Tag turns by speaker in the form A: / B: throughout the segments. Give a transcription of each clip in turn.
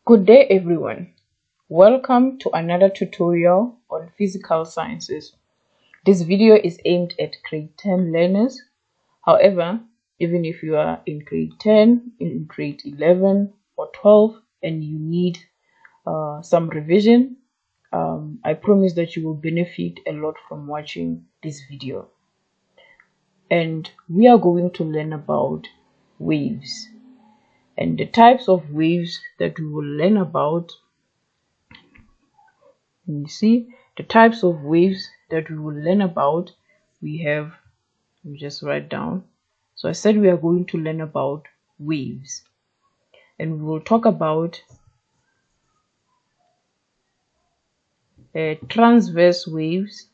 A: Good day everyone. Welcome to another tutorial on physical sciences. This video is aimed at grade 10 learners. However, even if you are in grade 10, in grade 11 or 12 and you need some revision, I promise that you will benefit a lot from watching this video. And we are going to learn about waves. And the types of waves that we will learn about, you see, the types of waves that we will learn about, we have, let me just write down. So I said we are going to learn about waves. And we will talk about transverse waves,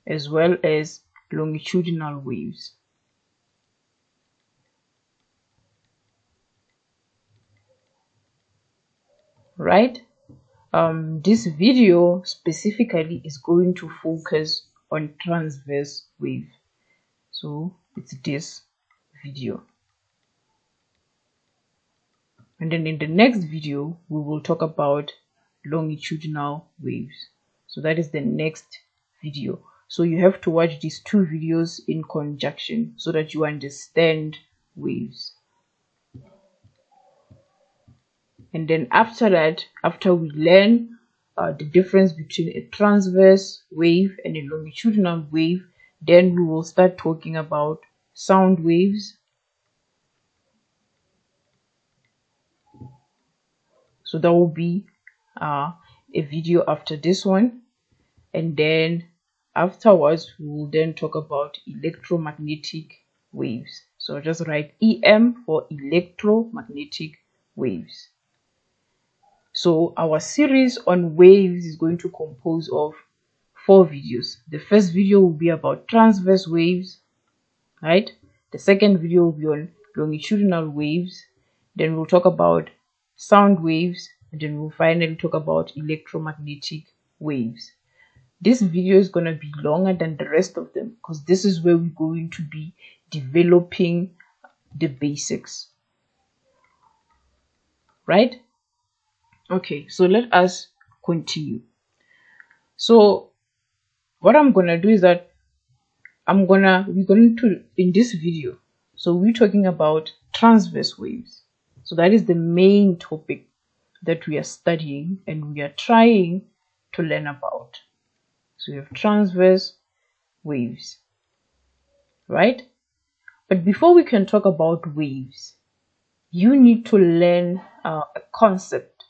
A: as well as longitudinal waves. Right? This video specifically is going to focus on transverse wave. So it's this video. And then in the next video, we will talk about longitudinal waves. So that is the next video. So you have to watch these two videos in conjunction so that you understand waves. And then after that, after we learn the difference between a transverse wave and a longitudinal wave, then we will start talking about sound waves. So that will be a video after this one. And then afterwards, we will then talk about electromagnetic waves. So just write EM for electromagnetic waves. So our series on waves is going to compose of 4 videos. The first video will be about transverse waves, right? The second video will be on longitudinal waves. Then we'll talk about sound waves, and then we'll finally talk about electromagnetic waves. This video is going to be longer than the rest of them because this is where we're going to be developing the basics, right? Okay, so let us continue. So what I'm going to do is that we're going to, in this video, so we're talking about transverse waves. So that is the main topic that we are studying and we are trying to learn about. So we have transverse waves, right? But before we can talk about waves, you need to learn a concept.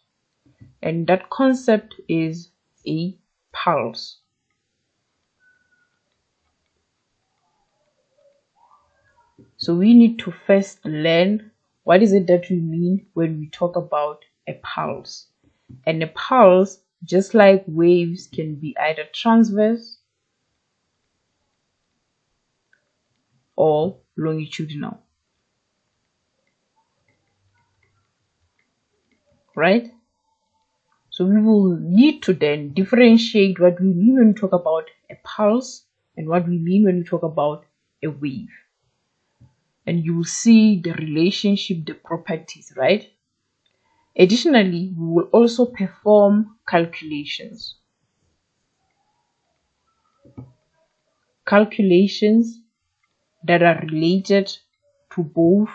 A: And that concept is a pulse. So we need to first learn what is it that we mean when we talk about a pulse. And a pulse, just like waves, can be either transverse or longitudinal, right? So we will need to then differentiate what we mean when we talk about a pulse and what we mean when we talk about a wave. And you will see the relationship, the properties, right? Additionally, we will also perform calculations. Calculations that are related to both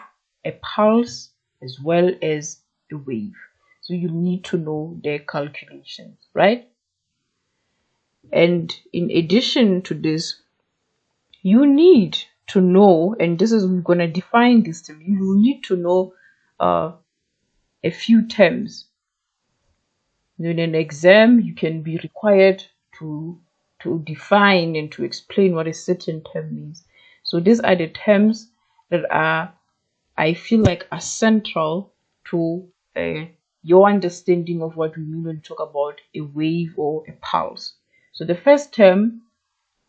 A: a pulse as well as a wave. So you need to know their calculations, right? And in addition to this, you need to know, and this is, we're going to define this term, you need to know a few terms. In an exam, you can be required to define and to explain what a certain term means. So these are the terms that are, I feel like, are central to your understanding of what we mean when we talk about a wave or a pulse. So the first term,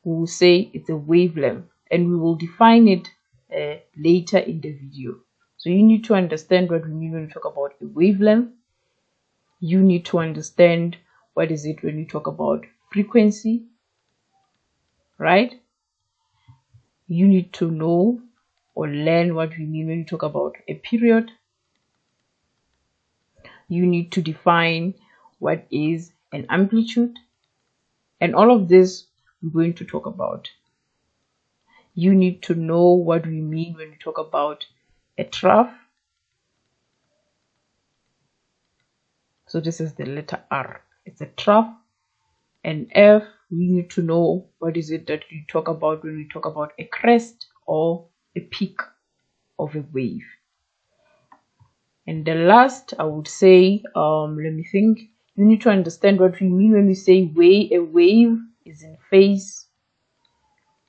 A: we will say it's a wavelength, and we will define it later in the video. So you need to understand what we mean when we talk about a wavelength. You need to understand what is it when we talk about frequency, right? You need to know or learn what we mean when we talk about a period. You need to define what is an amplitude, and all of this we're going to talk about. You need to know what we mean when we talk about a trough. So this is the letter R. It's a trough. And F, we need to know what is it that we talk about when we talk about a crest or a peak of a wave. And the last, I would say, let me think. You need to understand what we mean when we say a wave is in phase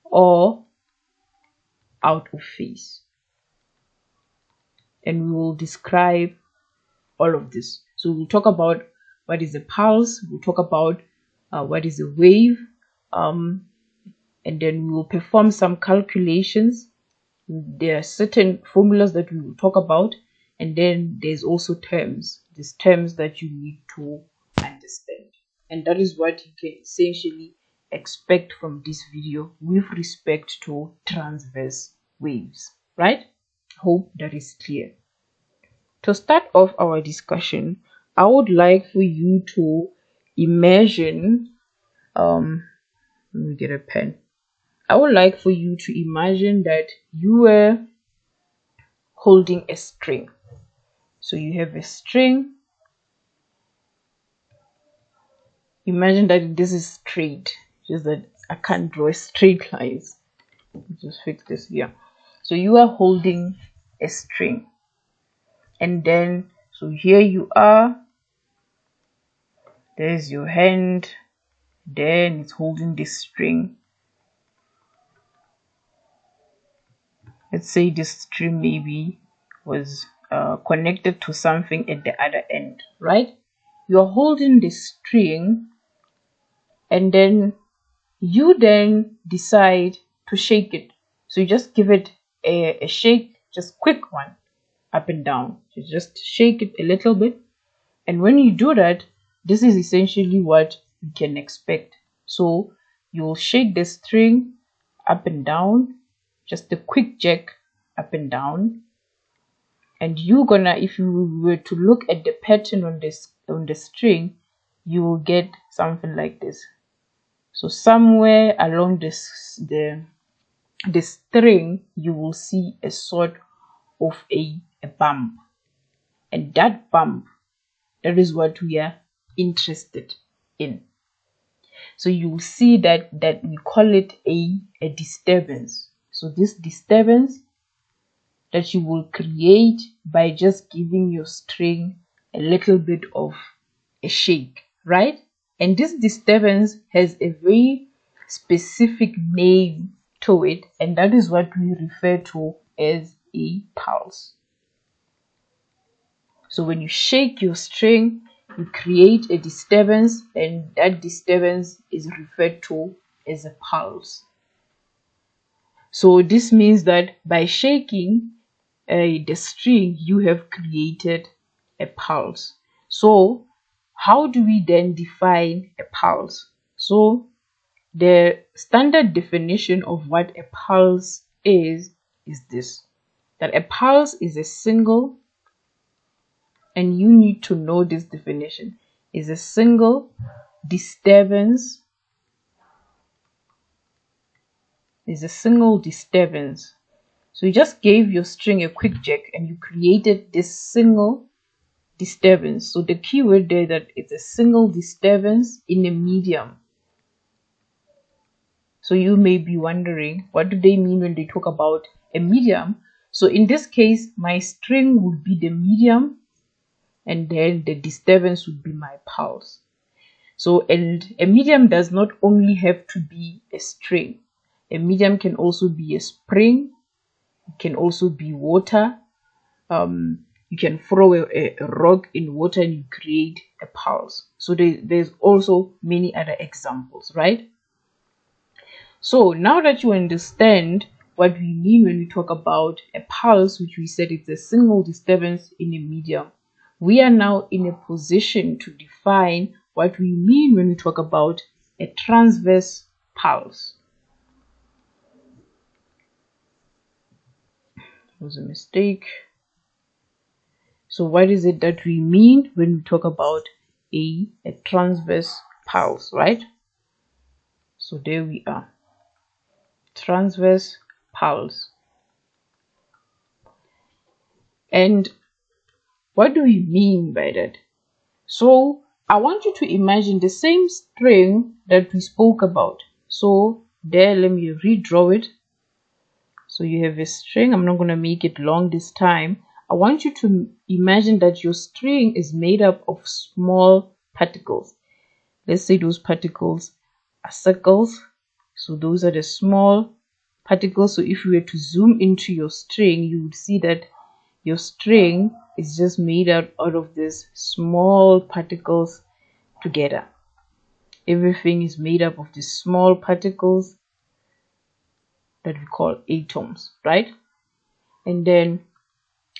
A: or out of phase. And we will describe all of this. So we'll talk about what is a pulse, we'll talk about what is a wave, and then we will perform some calculations. There are certain formulas that we will talk about, and then there's also terms, these terms that you need to understand. And that is what you can essentially expect from this video with respect to transverse waves, right? Hope that is clear. To start off our discussion, I would like for you to imagine, let me get a pen. I would like for you to imagine that you were holding a string. So you have a string. Imagine that this is straight, just that I can't draw straight lines. Just fix this here. So you are holding a string, and then so here you are, there's your hand, then it's holding this string. Let's say this string maybe was connected to something at the other end, right? You're holding this string, and then you then decide to shake it. So you just give it a shake, just quick one, up and down. You just shake it a little bit, and when you do that, this is essentially what you can expect. So you'll shake the string up and down, just a quick jerk up and down, and you're gonna, if you were to look at the pattern on the string, you will get something like this. So somewhere along the string, you will see a sort of a bump, and that bump, that is what we are interested in. So you will see that we call it a disturbance. So this disturbance that you will create by just giving your string a little bit of a shake, right? And this disturbance has a very specific name to it, and that is what we refer to as a pulse. So when you shake your string, you create a disturbance, and that disturbance is referred to as a pulse. So this means that by shaking the string, you have created a pulse. So how do we then define a pulse? So the standard definition of what a pulse is this, that a pulse is a single, and you need to know this definition, is a single disturbance, So you just gave your string a quick jerk and you created this single disturbance. So the key word there, that it's a single disturbance in a medium. So you may be wondering, what do they mean when they talk about a medium? So in this case, my string would be the medium, and then the disturbance would be my pulse. So, and a medium does not only have to be a string. A medium can also be a spring. It can also be water. You can throw a rock in water and you create a pulse. So there's also many other examples, right? So now that you understand what we mean when we talk about a pulse, which we said it's a single disturbance in a medium, we are now in a position to define what we mean when we talk about a transverse pulse. was a mistake. So what is it that we mean when we talk about a transverse pulse, right? So there we are. Transverse pulse. And what do we mean by that? So I want you to imagine the same string that we spoke about. So there, let me redraw it. So you have a string. I'm not going to make it long this time. I want you to imagine that your string is made up of small particles. Let's say those particles are circles. So those are the small particles. So if you were to zoom into your string, you would see that your string is just made out of these small particles together. Everything is made up of these small particles that we call atoms, right? And then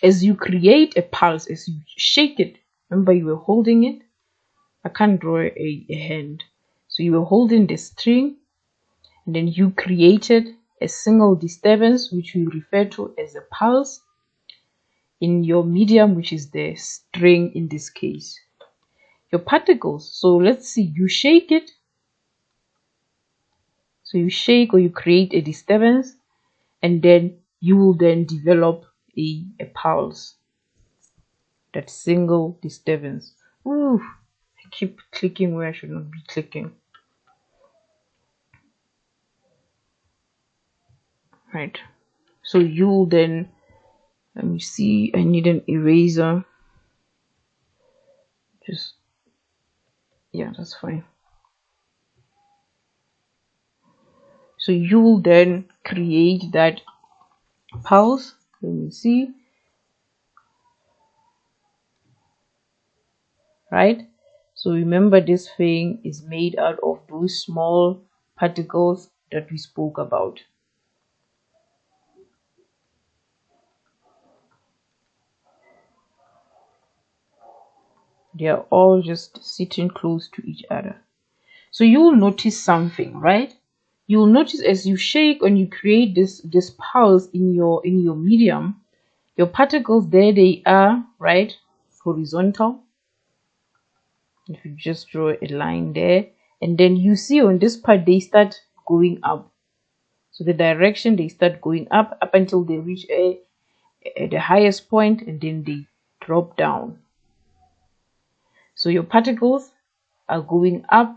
A: as you create a pulse, as you shake it, remember you were holding it. I can't draw a hand. So you were holding the string, and then you created a single disturbance, which we refer to as a pulse, in your medium, which is the string in this case. Your particles, so let's see, you shake it. So you shake or you create a disturbance, and then you will then develop a pulse. That single disturbance. Ooh, I keep clicking where I should not be clicking. Right. So you'll then, let me see, I need an eraser. Just, yeah, that's fine. So you'll then create that pulse. Let me see. Right? So remember, this thing is made out of those small particles that we spoke about. They are all just sitting close to each other. So you will notice something, right? You will notice as you shake and you create this pulse in your medium, your particles there, they are right horizontal. If you just draw a line there, and then you see on this part they start going up. So the direction, they start going up until they reach the highest point, and then they drop down. So your particles are going up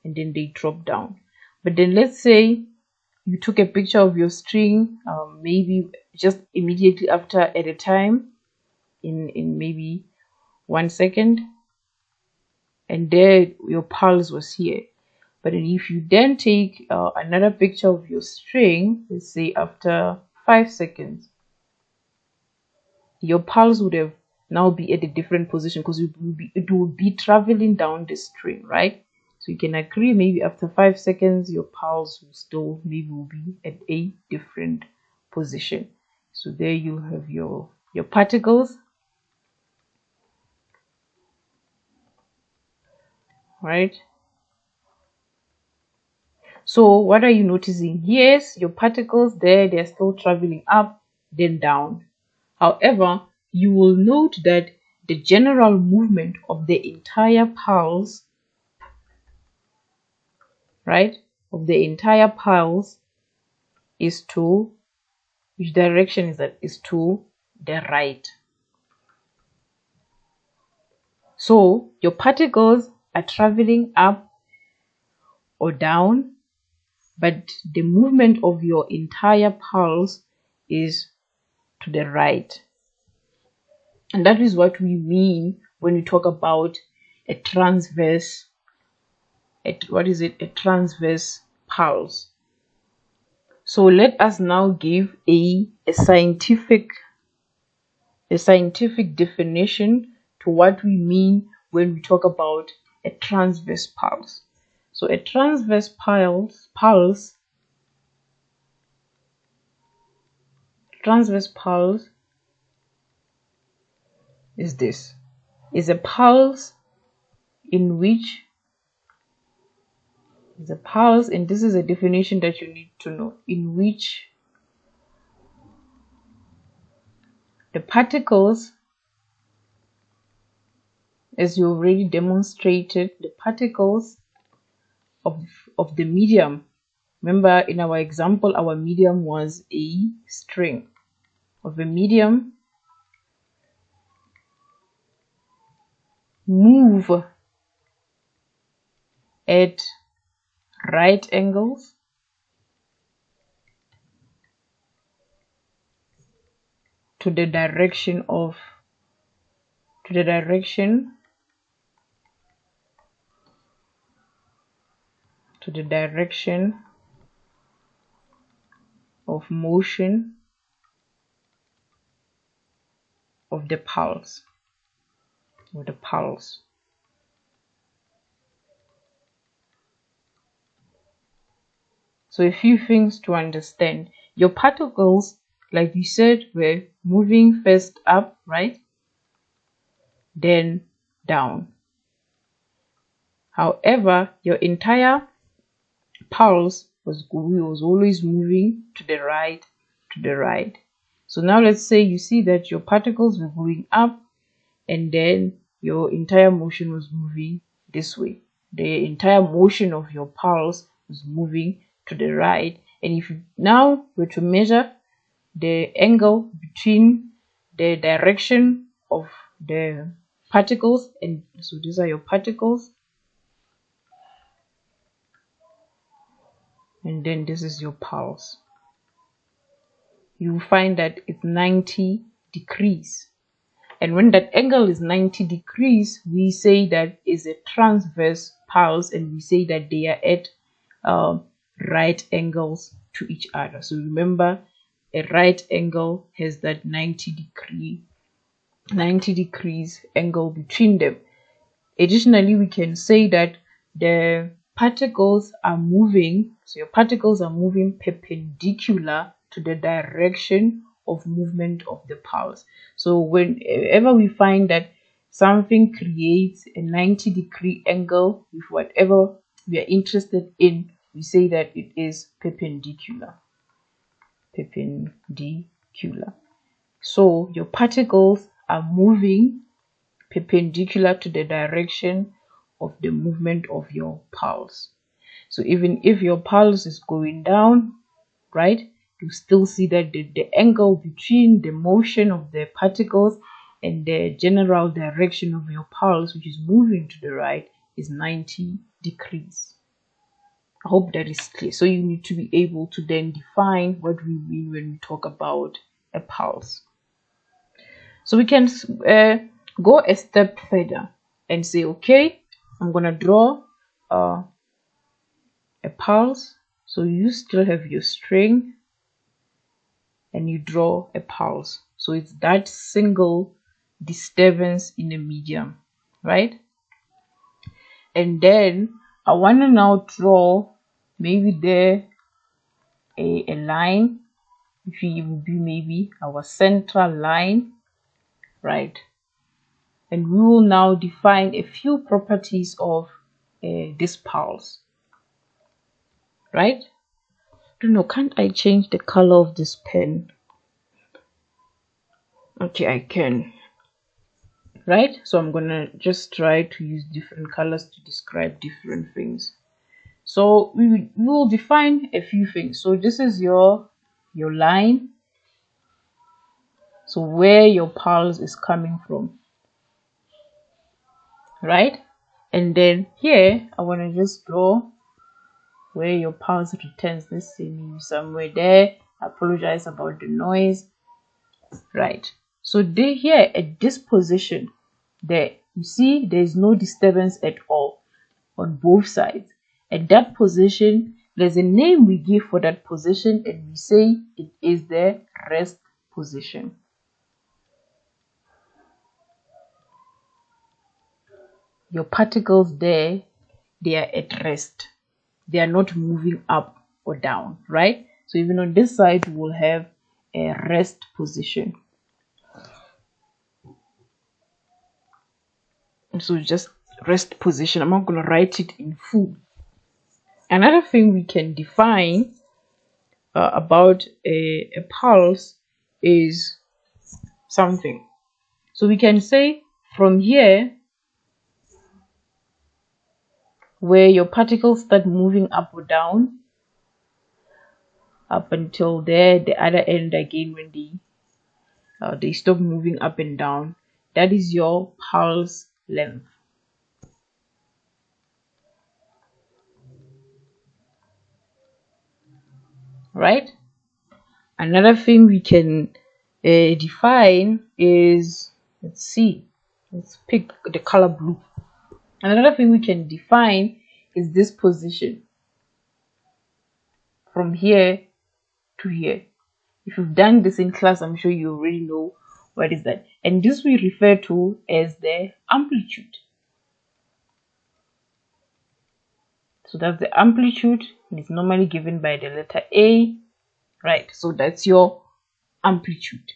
A: and then they drop down. But then let's say you took a picture of your string, maybe just immediately after at a time, in maybe 1 second, and there your pulse was here. But if you then take another picture of your string, let's say after 5 seconds, your pulse would have now be at a different position, because it will be traveling down the string, right? So you can agree maybe after 5 seconds your pulse will still maybe will be at a different position. So there you have your particles, right? So what are you noticing? Yes, your particles there, they're still traveling up then down. However, you will note that the general movement of the entire pulse, right, of the entire pulse is to, which direction is that? Is to the right. So your particles are traveling up or down, but the movement of your entire pulse is to the right. And that is what we mean when we talk about a transverse, what is it? A transverse pulse. So let us now give a scientific definition to what we mean when we talk about a transverse pulse. So a transverse pulse is this. Is a pulse in which and this is a definition that you need to know, in which the particles, as you already demonstrated, the particles of the medium. Remember, in our example, our medium was a string. Of a medium move at right angles to the direction of motion of the pulse, So a few things to understand. Your particles, like we said, were moving first up, right? Then down. However, your entire pulse was always moving to the right. So now let's say you see that your particles were going up and then your entire motion was moving this way. The entire motion of your pulse was moving to the right. And if you now were to measure the angle between the direction of the particles, and so these are your particles, and then this is your pulse, you find that it's 90 degrees. And when that angle is 90 degrees, we say that is a transverse pulse, and we say that they are at right angles to each other. So remember, a right angle has that 90 degrees angle between them. Additionally, we can say that the particles are moving, so your particles are moving perpendicular to the direction of movement of the pulse. So whenever we find that something creates a 90-degree angle with whatever we are interested in, we say that it is perpendicular. So your particles are moving perpendicular to the direction of the movement of your pulse. So even if your pulse is going down, right, you still see that the angle between the motion of the particles and the general direction of your pulse, which is moving to the right, is 90 degrees. I hope that is clear. So you need to be able to then define what we mean when we talk about a pulse. So we can go a step further and say, okay, I'm going to draw a pulse. So you still have your string and you draw a pulse. So it's that single disturbance in the medium, right? And then I want to now draw maybe there a line, which will be maybe our central line, right? And we will now define a few properties of this pulse, right? I don't know, can't I change the color of this pen? Okay, I can. Right? So I'm gonna just try to use different colors to describe different things. So we will define a few things. So this is your line. So where your pulse is coming from, right? And then here I want to just draw where your pulse returns. Let's say maybe somewhere there. I apologize about the noise. Right. So here at this position, there you see there's no disturbance at all on both sides. At that position, there's a name we give for that position, and we say it is the rest position. Your particles there, they are at rest. They are not moving up or down, right? So even on this side, we will have a rest position. So just rest position. I'm not going to write it in full. Another thing we can define about a pulse is something. So we can say from here, where your particles start moving up or down, up until there, the other end again, when they stop moving up and down, that is your pulse length. Right? Another thing we can define is, let's pick the color blue. Another thing we can define is this position from here to here. If you've done this in class, I'm sure you already know what is that. And this we refer to as the amplitude. So that's the amplitude. It's normally given by the letter A, right? So that's your amplitude,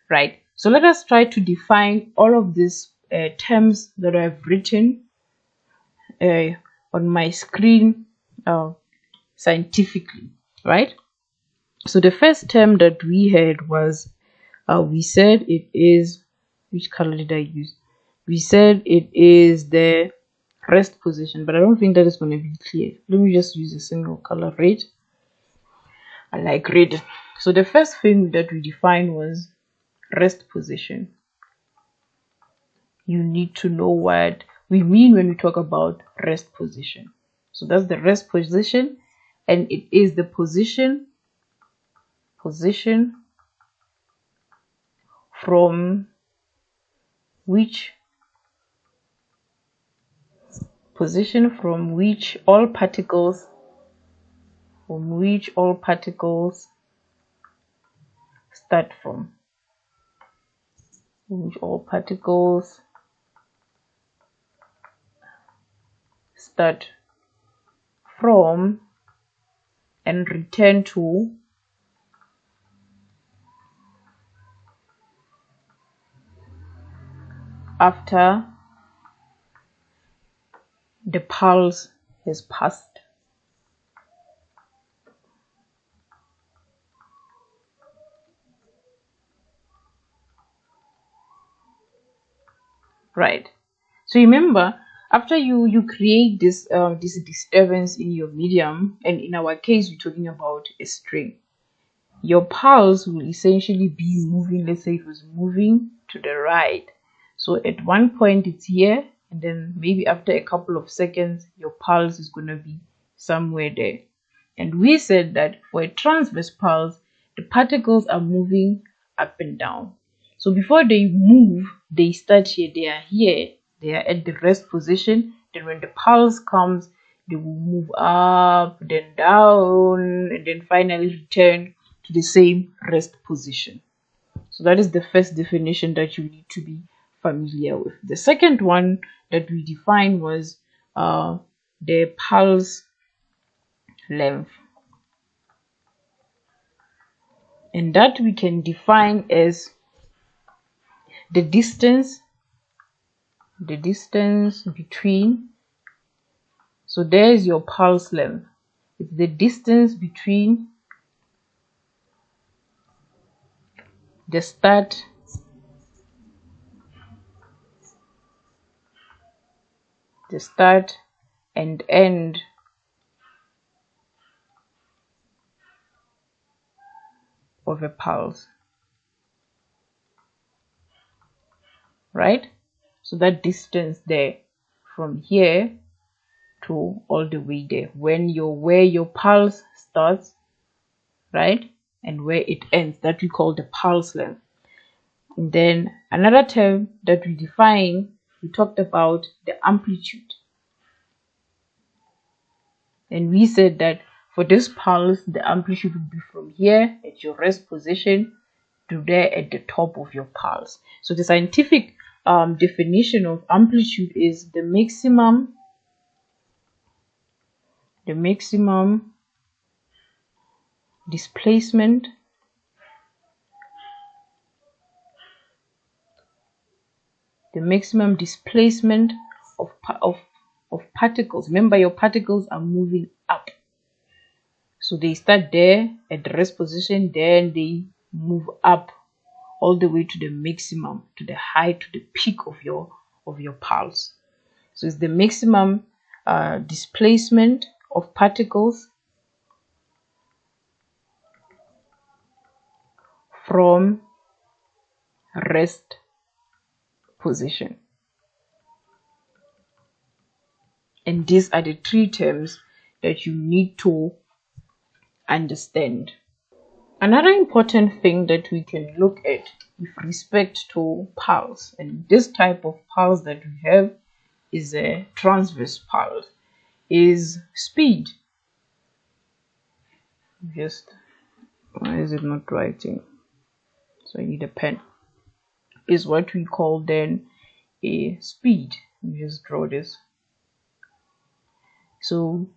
A: right? So let us try to define all of these terms that I've written on my screen scientifically, right? So the first term that we had was, we said it is, which color did I use? We said it is the rest position, but I don't think that is going to be clear. Let me just use a single color, red. I like red. So the first thing that we defined was rest position. You need to know what we mean when we talk about rest position. So that's the rest position, and it is the position from which all particles start from. Which all particles start from and return to after the pulse has passed. Right. So remember, after you create this this disturbance in your medium, and in our case we're talking about a string, your pulse will essentially be moving. Let's say it was moving to the right. So at one point it's here, and then maybe after a couple of seconds your pulse is going to be somewhere there. And we said that for a transverse pulse, the particles are moving up and down. So before they move, they start here, they are here, they are at the rest position. Then when the pulse comes, they will move up, then down, and then finally return to the same rest position. So that is the first definition that you need to be familiar with. The second one that we defined was the pulse length, and that we can define as the distance between, so there is your pulse length. It's the distance between the start and end of a pulse, right? So that distance there from here to all the way there, where your pulse starts, right, and where it ends, that we call the pulse length. And then another term that we define, we talked about the amplitude, and we said that for this pulse the amplitude would be from here at your rest position to there at the top of your pulse. So the scientific definition of amplitude is the maximum displacement of particles. Remember, your particles are moving up, so they start there at the rest position, then they move up all the way to the maximum, to the height, to the peak of your pulse. So it's the maximum displacement of particles from rest position. And these are the three terms that you need to understand. Another important thing that we can look at with respect to pulse, and this type of pulse that we have is a transverse pulse, is speed. Why is it not writing? So I need a pen. Is what we call then a speed. Let me just draw this. So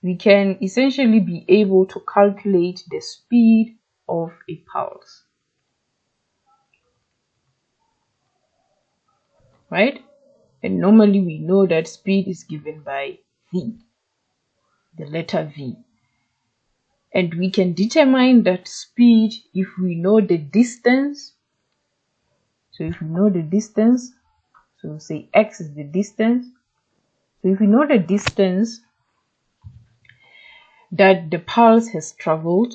A: we can essentially be able to calculate the speed of a pulse, right? And normally we know that speed is given by v, the letter v. And we can determine that speed if we know the distance. So if we know the distance, so say x is the distance. So if we know the distance that the pulse has traveled,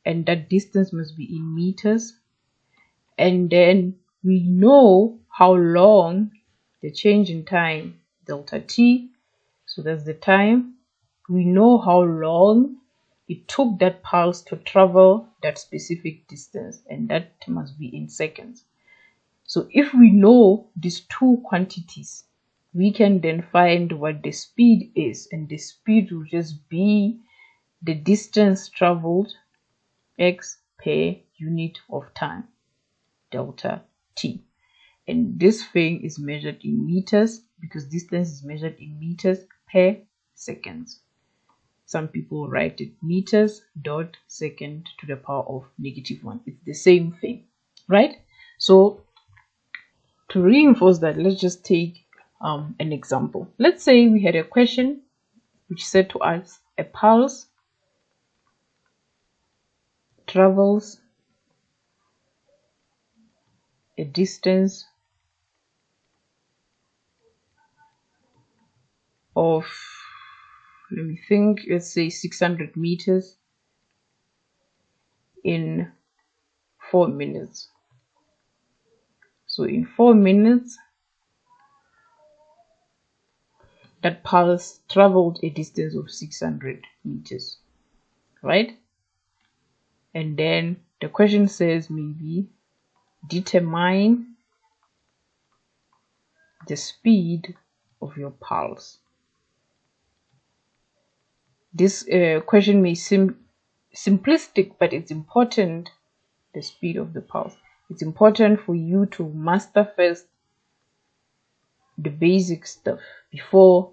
A: and that distance must be in meters, and then we know how long the change in time, delta t, so that's the time, we know how long it took that pulse to travel that specific distance, and that must be in seconds. So if we know these two quantities, we can then find what the speed is, and the speed will just be the distance traveled, x per unit of time, delta t. And this thing is measured in meters because distance is measured in meters per seconds. Some people write it meters dot second to the power of -1. It's the same thing, right? So to reinforce that, let's just take an example. Let's say we had a question which said to us a pulse travels a distance of, let me think, let's say 600 meters in 4 minutes. So in 4 minutes, that pulse traveled a distance of 600 meters, right? And then the question says maybe determine the speed of your pulse. This question may seem simplistic, but it's important, the speed of the pulse. It's important for you to master first the basic stuff before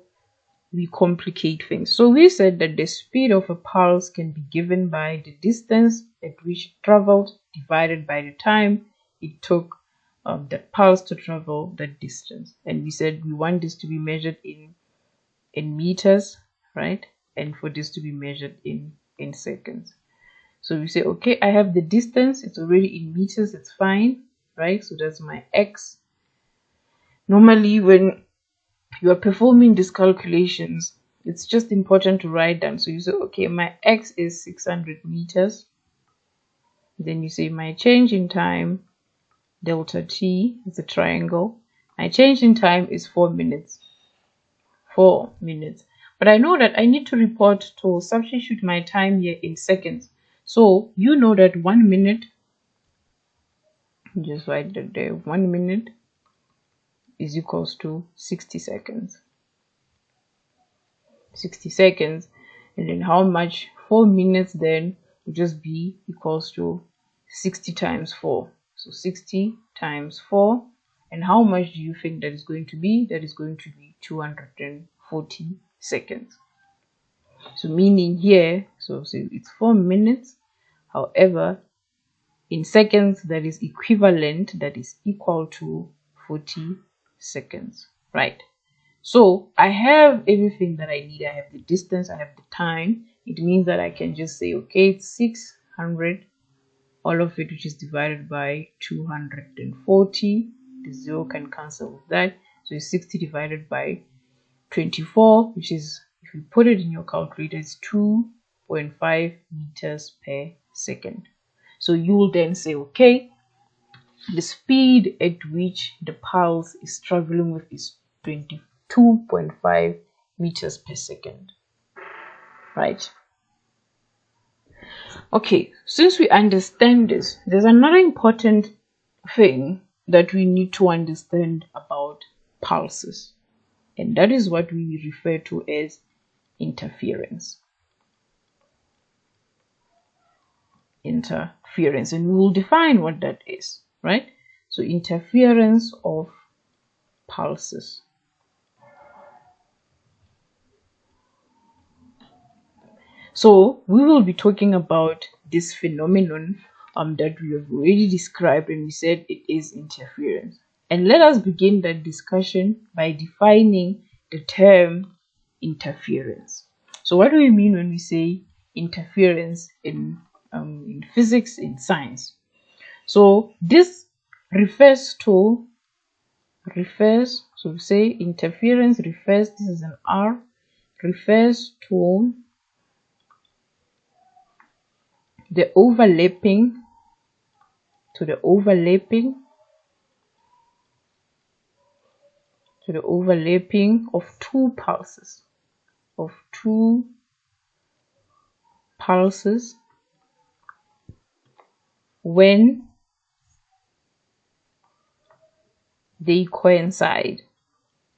A: we complicate things. So we said that the speed of a pulse can be given by the distance at which it traveled divided by the time it took that pulse to travel that distance. And we said we want this to be measured in meters, right? And for this to be measured in seconds. So we say, okay, I have the distance, it's already in meters, it's fine, right? So that's my x. Normally when you are performing these calculations, it's just important to write down. So you say, okay, my x is 600 meters. Then you say my change in time, delta t, is a triangle. My change in time is 4 minutes. 4 minutes. But I know that I need to report to substitute my time here in seconds. So you know that 1 minute, just write that there, 1 minute is equals to 60 seconds. 60 seconds. And then how much? 4 minutes then will just be equals to 60 times 4. So 60 times 4. And how much do you think that is going to be? That is going to be 240 seconds. So meaning here, so it's 4 minutes. However, in seconds, that is equivalent, that is equal to 40 seconds, right? So I have everything that I need. I have the distance, I have the time. It means that I can just say, okay, it's 600 all of it, which is divided by 240. The 0 can cancel with that. So it's 60 divided by 24, which is, if you put it in your calculator, it's 2.5 meters per second. So you will then say, okay, the speed at which the pulse is traveling with is 22.5 meters per second, right? Okay, since we understand this, there's another important thing that we need to understand about pulses, and that is what we refer to as interference. Interference, and we will define what that is, right? So interference of pulses. So we will be talking about this phenomenon that we have already described, and we said it is interference. And let us begin that discussion by defining the term interference. So what do we mean when we say interference in physics, in science? So this refers, so we say interference refers, this is an R, refers to the overlapping of two pulses, when they coincide.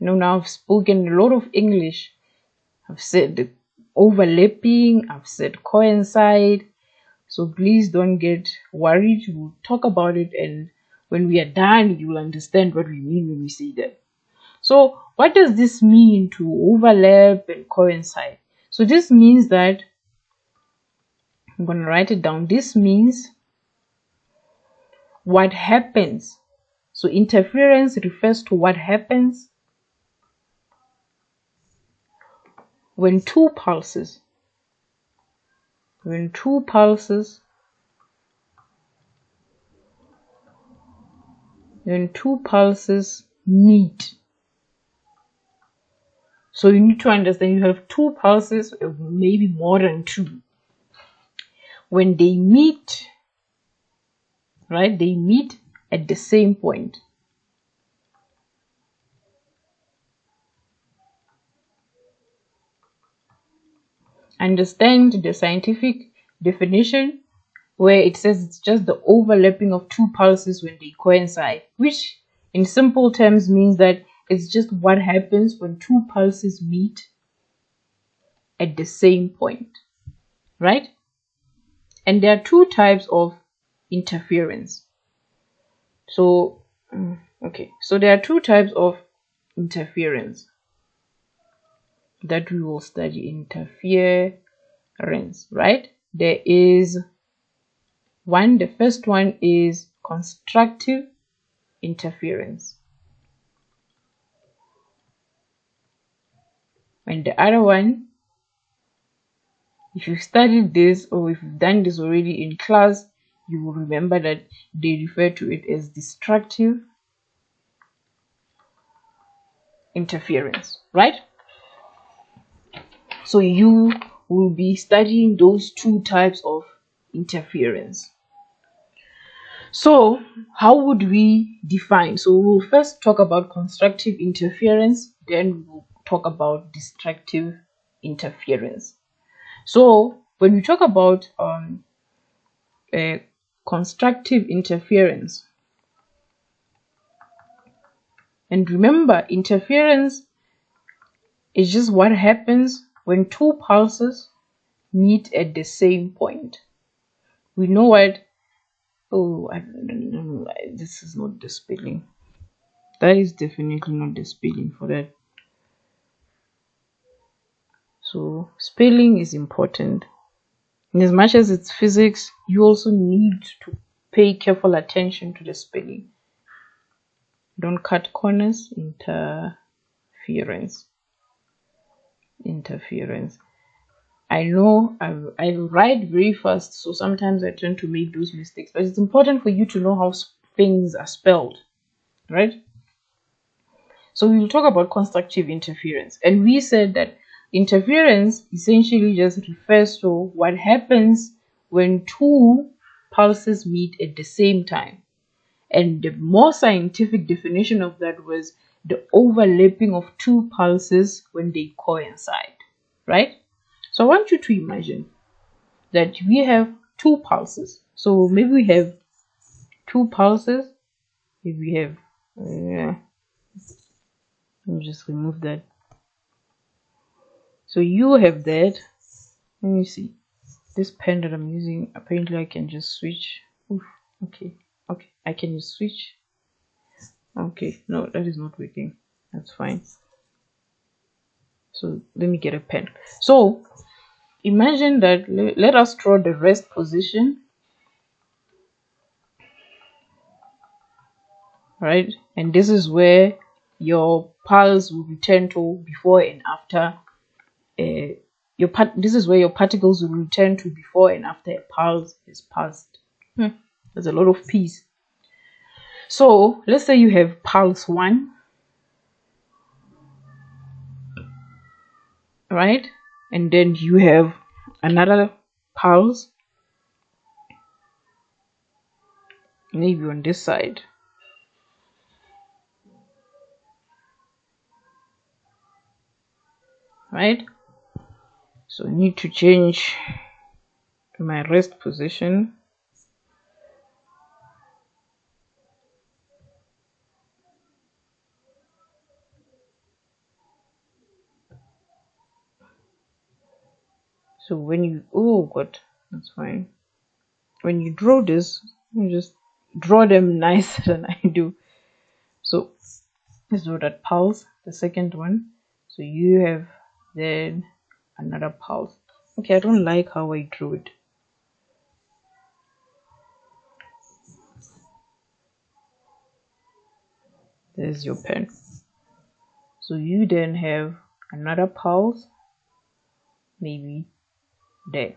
A: Now I've spoken a lot of English. I've said the overlapping, I've said coincide. So please don't get worried. We'll talk about it, and when we are done, you will understand what we mean when we say that. So what does this mean, to overlap and coincide? So this means that, I'm going to write it down. This means what happens. So interference refers to what happens when two pulses meet. So you need to understand, you have two pulses, maybe more than two. When they meet, right, they meet at the same point. Understand the scientific definition, where it says it's just the overlapping of two pulses when they coincide, which in simple terms means that it's just what happens when two pulses meet at the same point, right? And there are two types of interference. So there are two types of interference that we will study. Interference, right? There is one, the first one is constructive interference, and the other one, if you've studied this or if you've done this already in class, you will remember that they refer to it as destructive interference, right? So you will be studying those two types of interference. So how would we define? So we'll first talk about constructive interference, then we'll talk about destructive interference. So when we talk about constructive interference, and remember, interference is just what happens when two pulses meet at the same point. We know what, this is not the spelling. That is definitely not the spelling for that. So spelling is important. And as much as it's physics, you also need to pay careful attention to the spelling. Don't cut corners. Interference. I know I write very fast, so sometimes I tend to make those mistakes, but it's important for you to know how things are spelled, right? So we will talk about constructive interference, and we said that interference essentially just refers to what happens when two pulses meet at the same time. And the more scientific definition of that was the overlapping of two pulses when they coincide, right? So I want you to imagine that we have two pulses. So maybe we have two pulses. If we have, let me just remove that. So you have that. Let me see. This pen that I'm using, apparently I can just switch. Oof, okay, I can just switch. Okay, no, that is not working. That's fine. So let me get a pen. So imagine that, let us draw the rest position, right? And this is where your pulse will return to before and after. This is where your particles will return to before and after a pulse is passed. There's a lot of P's. So let's say you have pulse 1, right? And then you have another pulse, maybe on this side, right? So I need to change my rest position. So when you, oh god, that's fine. When you draw this, you just draw them nicer than I do. So let's draw that pulse, the second one. So you have then another pulse. Okay, I don't like how I drew it. There's your pen. So you then have another pulse, maybe there.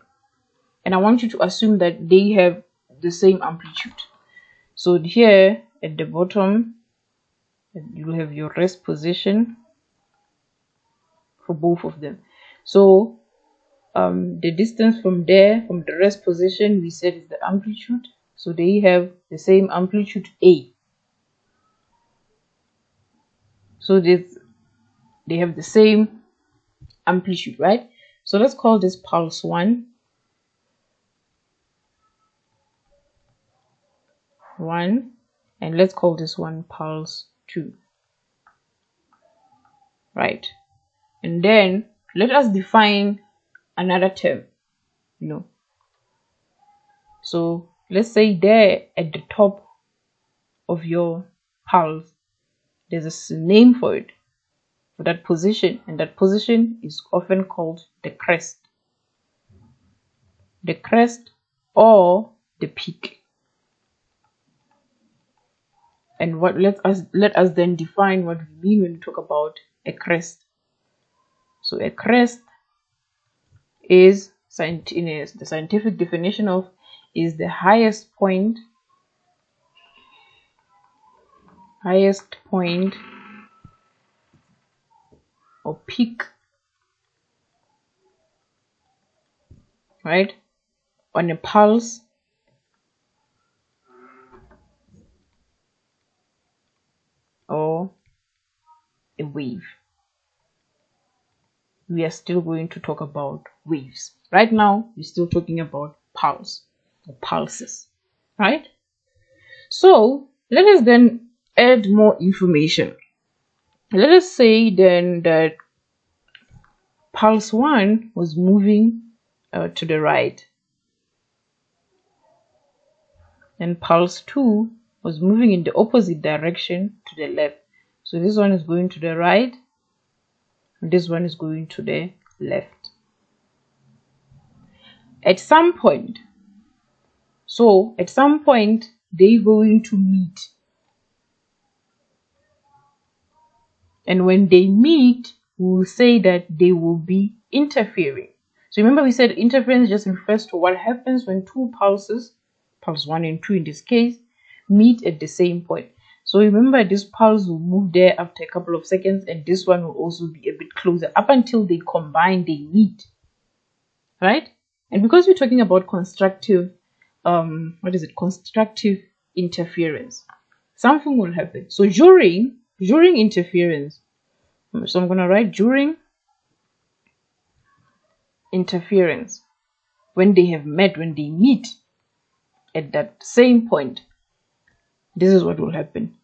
A: And I want you to assume that they have the same amplitude. So here at the bottom, you have your rest position for both of them. So the distance from there, from the rest position, we said is the amplitude. So they have the same amplitude A. So they have the same amplitude, right? So let's call this pulse 1. 1, and let's call this one pulse 2, right? And then let us define another term, so let's say there at the top of your pulse there's a name for it, for that position, and that position is often called the crest or the peak. And let us then define what we mean when we talk about a crest. So a crest is, the scientific definition of, is the highest point or peak, right, on a pulse or a wave. We are still going to talk about waves. Right now, we're still talking about pulse or pulses, right? So let us then add more information. Let us say then that pulse 1 was moving to the right, and pulse 2 was moving in the opposite direction to the left. So this one is going to the right, and this one is going to the left. At some point, they're going to meet. And when they meet, we will say that they will be interfering. So remember we said interference just refers to what happens when two pulses, pulse 1 and 2 in this case, meet at the same point. So remember this pulse will move there after a couple of seconds, and this one will also be a bit closer up until they combine, they meet, right? And because we're talking about constructive, constructive interference, something will happen. So during interference, so I'm going to write during interference, when they have met, when they meet at that same point, this is what will happen.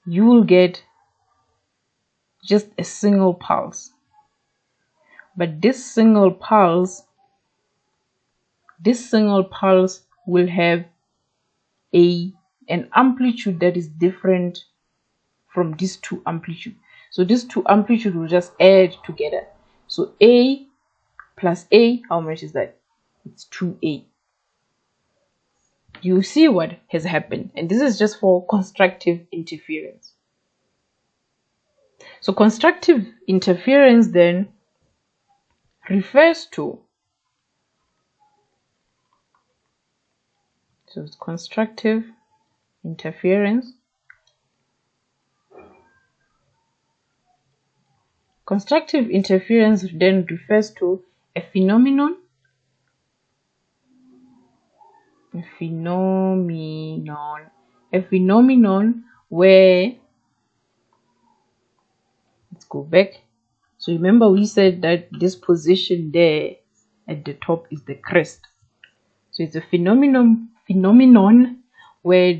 A: You will get just a single pulse, but this single pulse will have an amplitude that is different from these two amplitudes. So these two amplitudes will just add together. So A plus A, how much is that? It's 2A. You see what has happened, and this is just for constructive interference. So constructive interference then refers to, so it's constructive interference. Constructive interference then refers to a phenomenon where, let's go back. So remember we said that this position there at the top is the crest. So it's a phenomenon where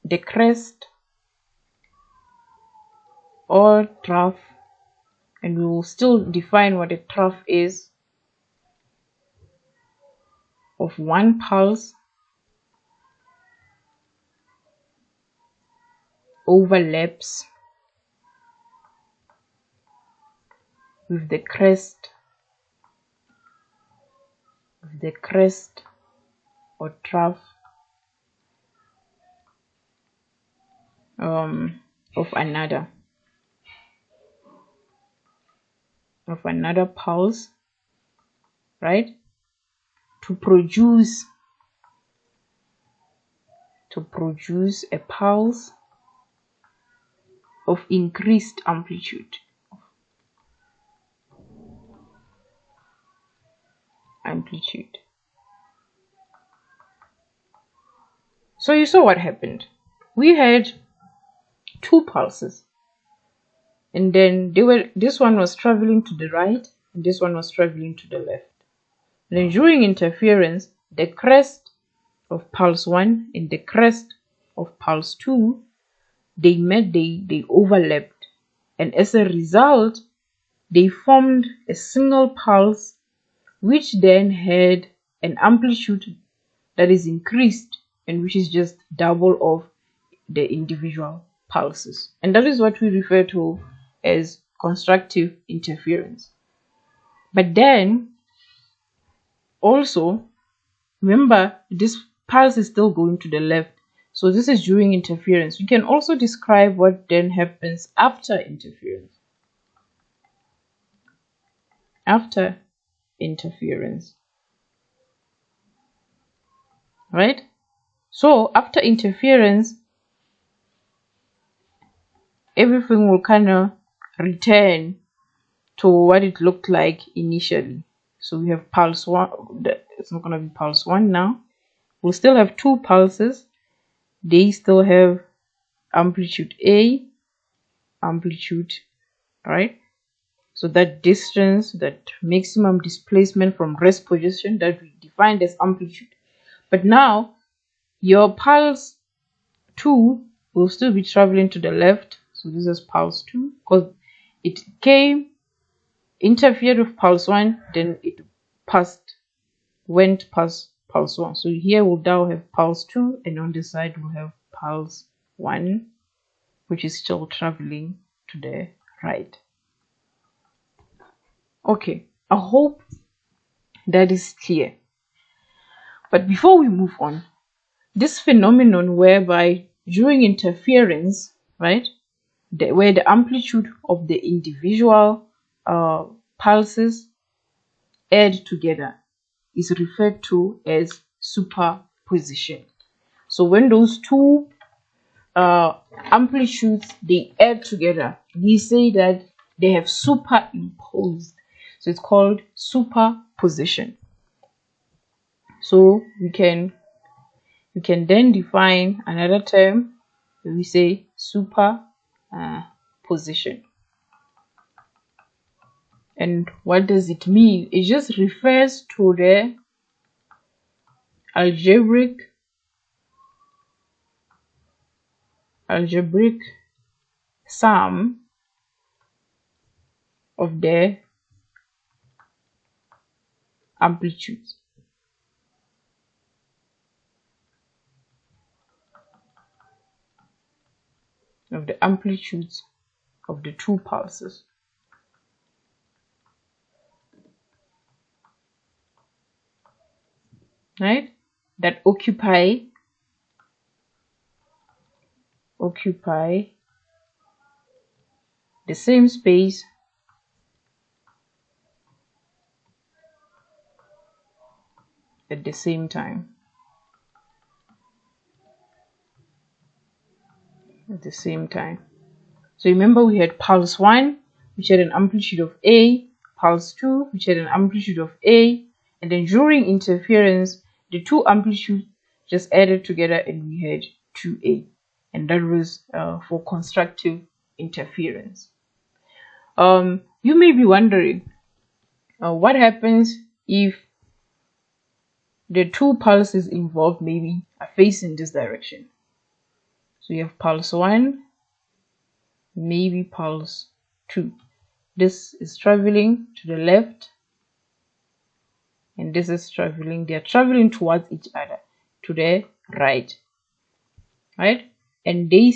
A: the crest or trough, and we will still define what a trough is, of one pulse overlaps with the crest or trough of another pulse, right, to produce a pulse of increased amplitude. So you saw what happened. We had two pulses, and then this one was traveling to the right and this one was traveling to the left. And then during interference, the crest of pulse 1 and the crest of pulse 2, they met, they overlapped, and as a result they formed a single pulse, which then had an amplitude that is increased and which is just double of the individual pulses. And that is what we refer to as constructive interference. But then also remember, this pulse is still going to the left, so this is during interference. We can also describe what then happens after interference. Right? So after interference, everything will kind of return to what it looked like initially. So we have pulse 1, it's not going to be pulse 1 now. We'll still have two pulses. They still have amplitude A, right? So that distance, that maximum displacement from rest position, that we defined as amplitude. But now your pulse 2 will still be traveling to the left. So this is pulse 2 because it interfered with pulse 1, then it went past pulse 1. So here we'll now have pulse 2, and on this side we'll have pulse 1, which is still traveling to the right. Okay, I hope that is clear. But before we move on, this phenomenon whereby during interference, right, where the amplitude of the individual pulses add together is referred to as superposition. So when those two amplitudes they add together, we say that they have superimposed. So it's called superposition. So we can then define another term. We say superposition. And what does it mean? It just refers to the algebraic sum of the amplitudes. Of the amplitudes of the two pulses. Right? That occupy the same space at the same time. So remember we had pulse 1, which had an amplitude of A, pulse 2, which had an amplitude of A, and then during interference, the two amplitudes just added together and we had 2A. And that was for constructive interference. You may be wondering, what happens if the two pulses involved maybe are facing this direction? So you have pulse 1, maybe pulse 2. This is traveling to the left and this is traveling, they are traveling towards each other to the right, and they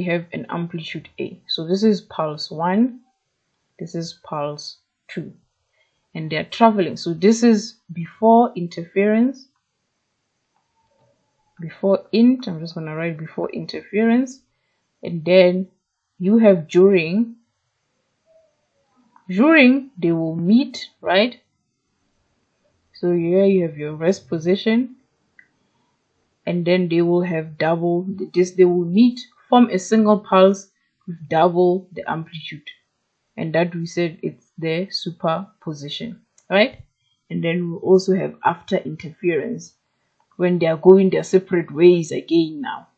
A: have an amplitude A, so this is pulse 1, this is pulse 2, and they are traveling. So this is before interference, I'm just going to write before interference, and then you have during they will meet, right? So here you have your rest position, and then they will have double this, they will meet, form a single pulse with double the amplitude, and that we said it's the superposition, right? And then we also have after interference, when they are going their separate ways again now.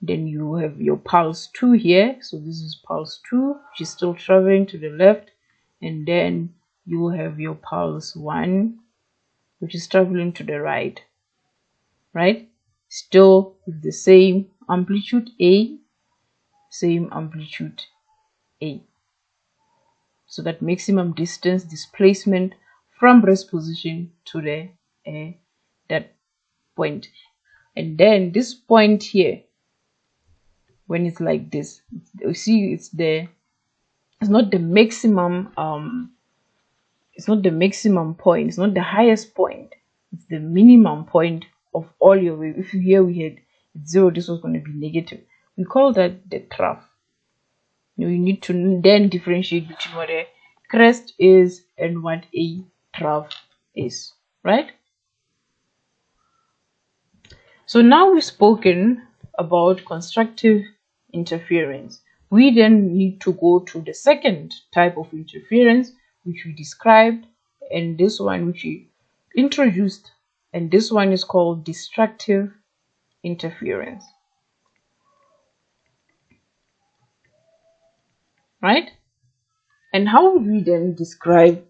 A: Then you have your pulse 2 here, so this is pulse 2, which is still traveling to the left, and then you will have your pulse 1, which is traveling to the right, still with the same amplitude A, so that maximum distance displacement from rest position to the that point. And then this point here, when it's like this, you see it's not the maximum point, it's not the highest point, it's the minimum point of all your wave. If here we had 0, this was going to be negative, we call that the trough. You need to then differentiate between what a crest is and what a trough is, right? So now we've spoken about constructive interference. We then need to go to the second type of interference, which we described, and this one which we introduced, and this one is called destructive interference, right? And how would we then describe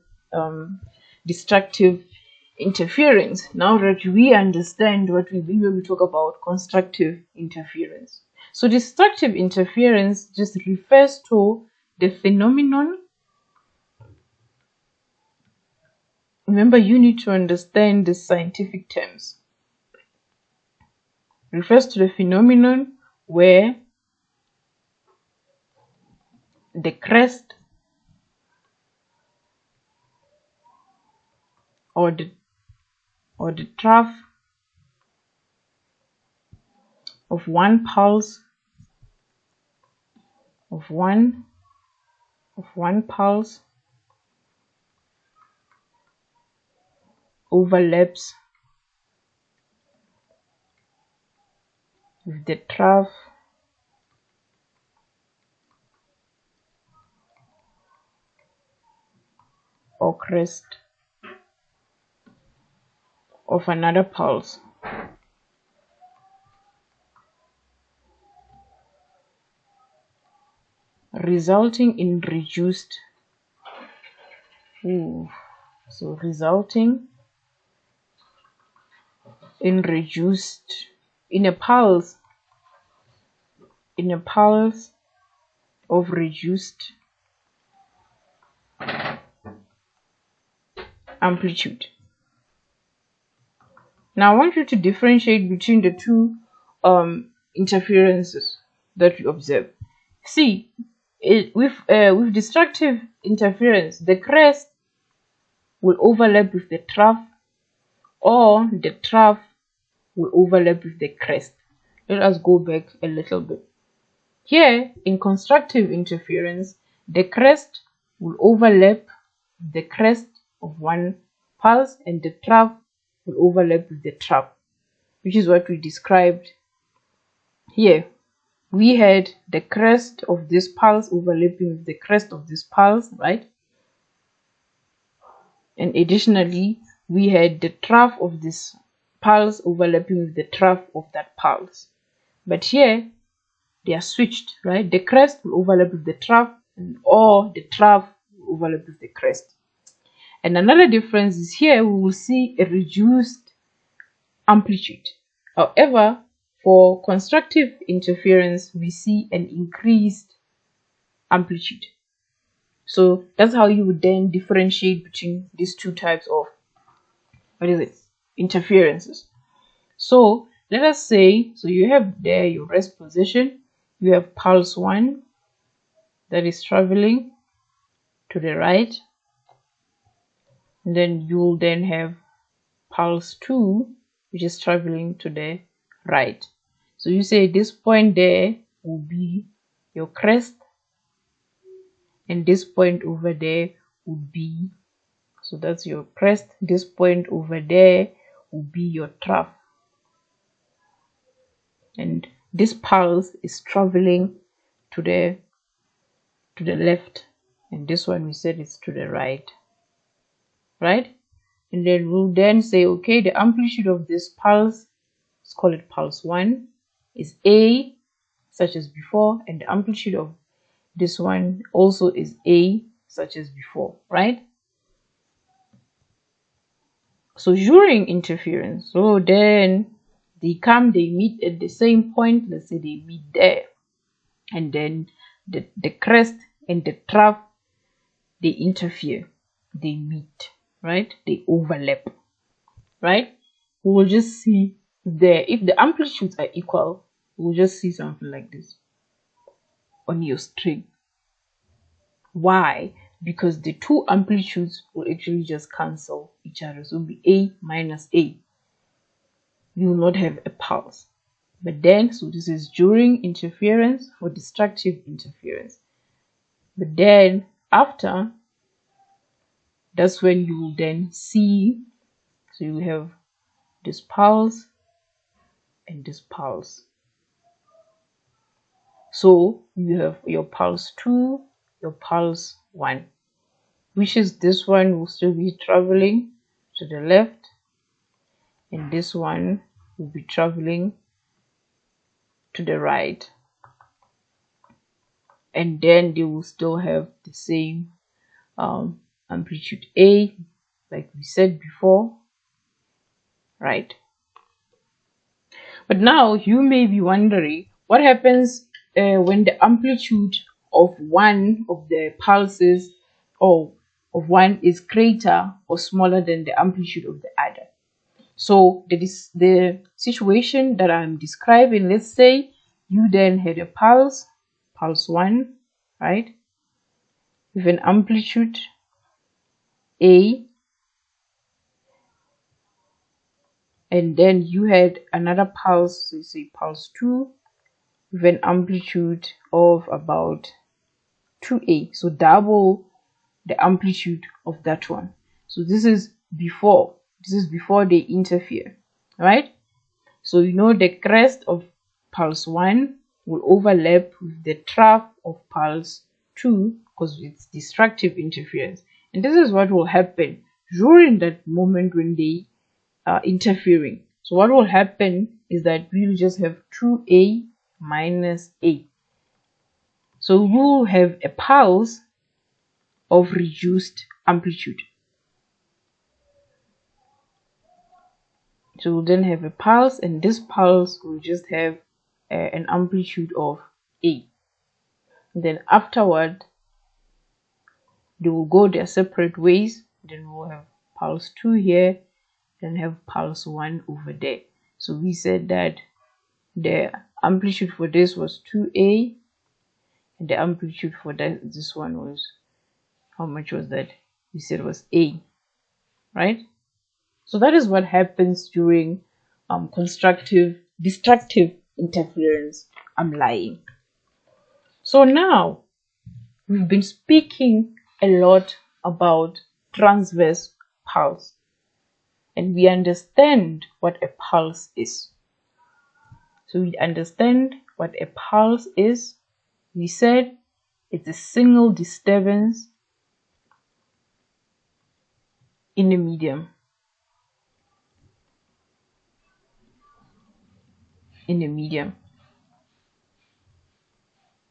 A: destructive interference, now that we understand what we mean when we talk about constructive interference? So destructive interference just refers to the phenomenon. Remember, you need to understand the scientific terms. It refers to the phenomenon where the crest or the trough of one pulse, of one pulse overlaps with the trough or crest of another pulse. Resulting in reduced in a pulse of reduced amplitude. Now I want you to differentiate between the two interferences that you observe. See, with destructive interference, the crest will overlap with the trough, or the trough will overlap with the crest. Let us go back a little bit. Here, in constructive interference, the crest will overlap the crest of one pulse, and the trough will overlap with the trough, which is what we described here. We had the crest of this pulse overlapping with the crest of this pulse, right? And additionally, we had the trough of this pulse overlapping with the trough of that pulse. But here, they are switched, right? The crest will overlap with the trough, or the trough will overlap with the crest. And another difference is here we will see a reduced amplitude. However, for constructive interference, we see an increased amplitude. So that's how you would then differentiate between these two types of interferences. So let us say, so you have there your rest position, you have pulse 1 that is traveling to the right, and then you'll then have pulse 2 which is traveling to the right. So you say this point there will be your crest, and this point over there would be, so that's your crest, this point over there will be your trough, and this pulse is traveling to the left, and this one we said is to the right. And then we'll then say, okay, the amplitude of this pulse, let's call it pulse 1, is A, such as before, and the amplitude of this one also is A, such as before, right? So during interference, so then they meet at the same point, let's say they meet there, and then the crest and the trough, they interfere, they meet, right? They overlap, right? We will just see there, if the amplitudes are equal, we'll just see something like this on your string. Why? Because the two amplitudes will actually just cancel each other. So it'll be A minus A. You will not have a pulse. But then, so this is during interference for destructive interference. But then after, that's when you will then see, so you have this pulse and this pulse. So you have your pulse 2, your pulse 1, which is this one will still be traveling to the left, and this one will be traveling to the right, and then they will still have the same amplitude A, like we said before, right? But now you may be wondering, what happens when the amplitude of one of the pulses or of one is greater or smaller than the amplitude of the other? So the situation that I'm describing, let's say you then had a pulse 1, right, with an amplitude A, and then you had another pulse, so say pulse 2, with an amplitude of about 2A, so double the amplitude of that one. So this is before they interfere, right? So you know the crest of pulse 1 will overlap with the trough of pulse 2 because it's destructive interference, and this is what will happen during that moment when they are interfering. So what will happen is that we'll just have 2A minus A. So we'll have a pulse of reduced amplitude. So we'll then have a pulse, and this pulse will just have an amplitude of A. And then afterward, they will go their separate ways. Then we'll have pulse 2 here, then have pulse 1 over there. So we said that the amplitude for this was 2A, and the amplitude for this one was, how much was that? We said it was A, right? So that is what happens during destructive interference. I'm lying. So now we've been speaking a lot about transverse pulse, and we understand what a pulse is. So we understand what a pulse is. We said it's a single disturbance in a medium.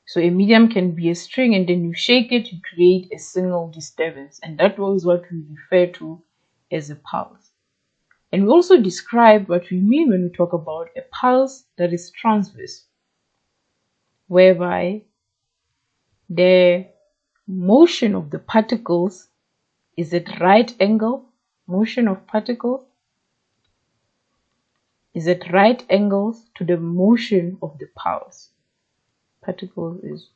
A: So a medium can be a string, and then you shake it to create a single disturbance, and that was what we refer to as a pulse. And we also described what we mean when we talk about a pulse that is transverse, whereby the motion of the particles is at right angle. Motion of particles is at right angles to the motion of the pulse. Particles is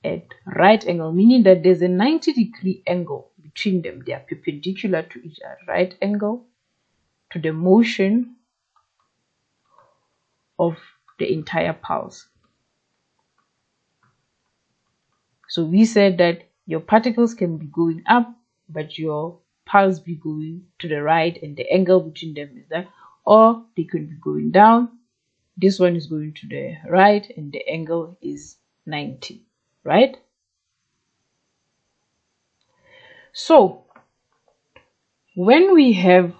A: at right angle, meaning that there's a 90-degree angle between them. They are perpendicular to each other, right angle to the motion of the entire pulse. So we said that your particles can be going up, but your pulse be going to the right, and the angle between them is that, or they could be going down. This one is going to the right, and the angle is 90, right? So when we have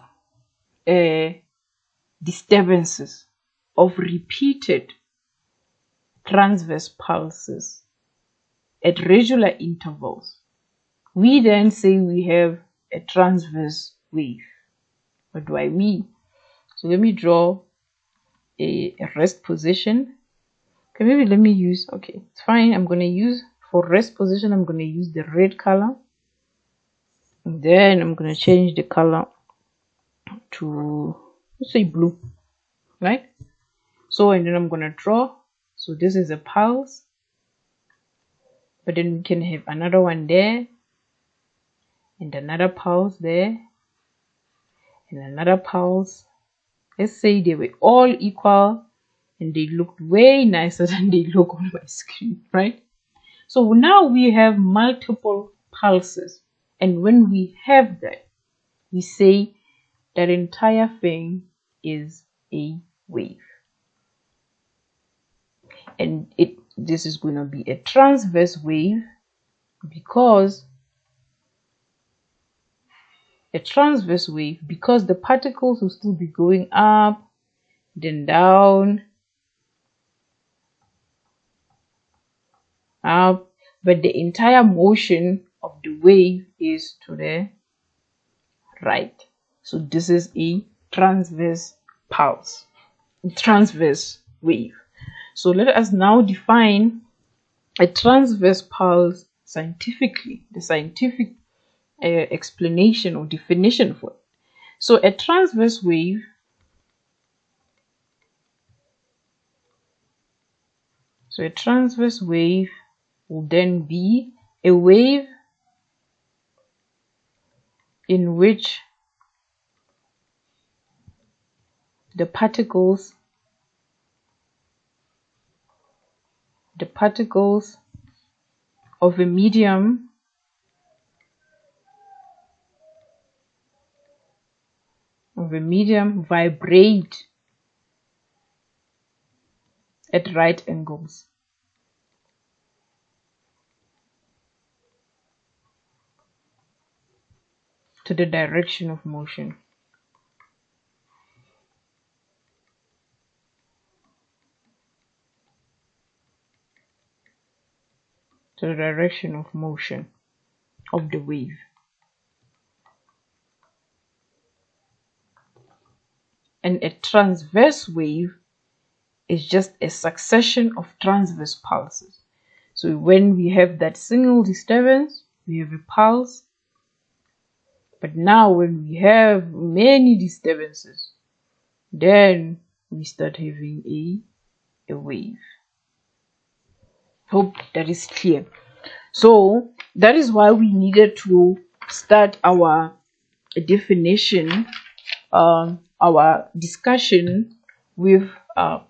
A: disturbances of repeated transverse pulses at regular intervals, we then say we have a transverse wave. What do I mean? So let me draw a rest position. Okay, maybe let me use, okay, it's fine. I'm going to use, for rest position, I'm going to use the red color. And then I'm going to change the color to, let's say, blue, right? So, and then I'm going to draw. So this is a pulse, but then we can have another one there, and another pulse there, and another pulse. Let's say they were all equal, and they looked way nicer than they look on my screen, right? So now we have multiple pulses, and when we have that, we say that entire thing is a wave. And this is going to be a transverse wave, because the particles will still be going up, then down, up, but the entire motion of the wave is to the right. So this is a transverse pulse, transverse wave. So let us now define a transverse pulse scientifically, the scientific explanation or definition for it. So a transverse wave will then be a wave in which the particles of a medium vibrate at right angles to the direction of motion. To the direction of motion of the wave. And a transverse wave is just a succession of transverse pulses. So when we have that single disturbance, we have a pulse. But now when we have many disturbances, then we start having a wave. Hope that is clear. So that is why we needed to start our definition, our discussion with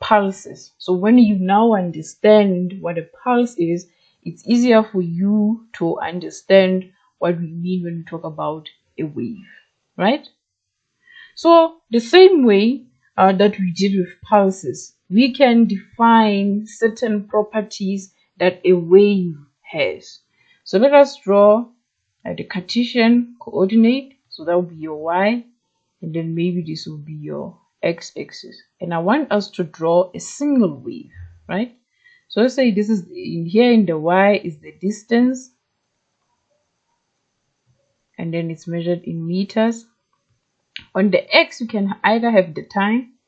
A: pulses. So when you now understand what a pulse is, it's easier for you to understand what we mean when we talk about a wave, right? So the same way that we did with pulses, we can define certain properties that a wave has. So let us draw the Cartesian coordinate. So that will be your y, and then maybe this will be your x-axis. And I want us to draw a single wave, right? So let's say this is here in the y is the distance, and then it's measured in meters. On the x, you can either have the time.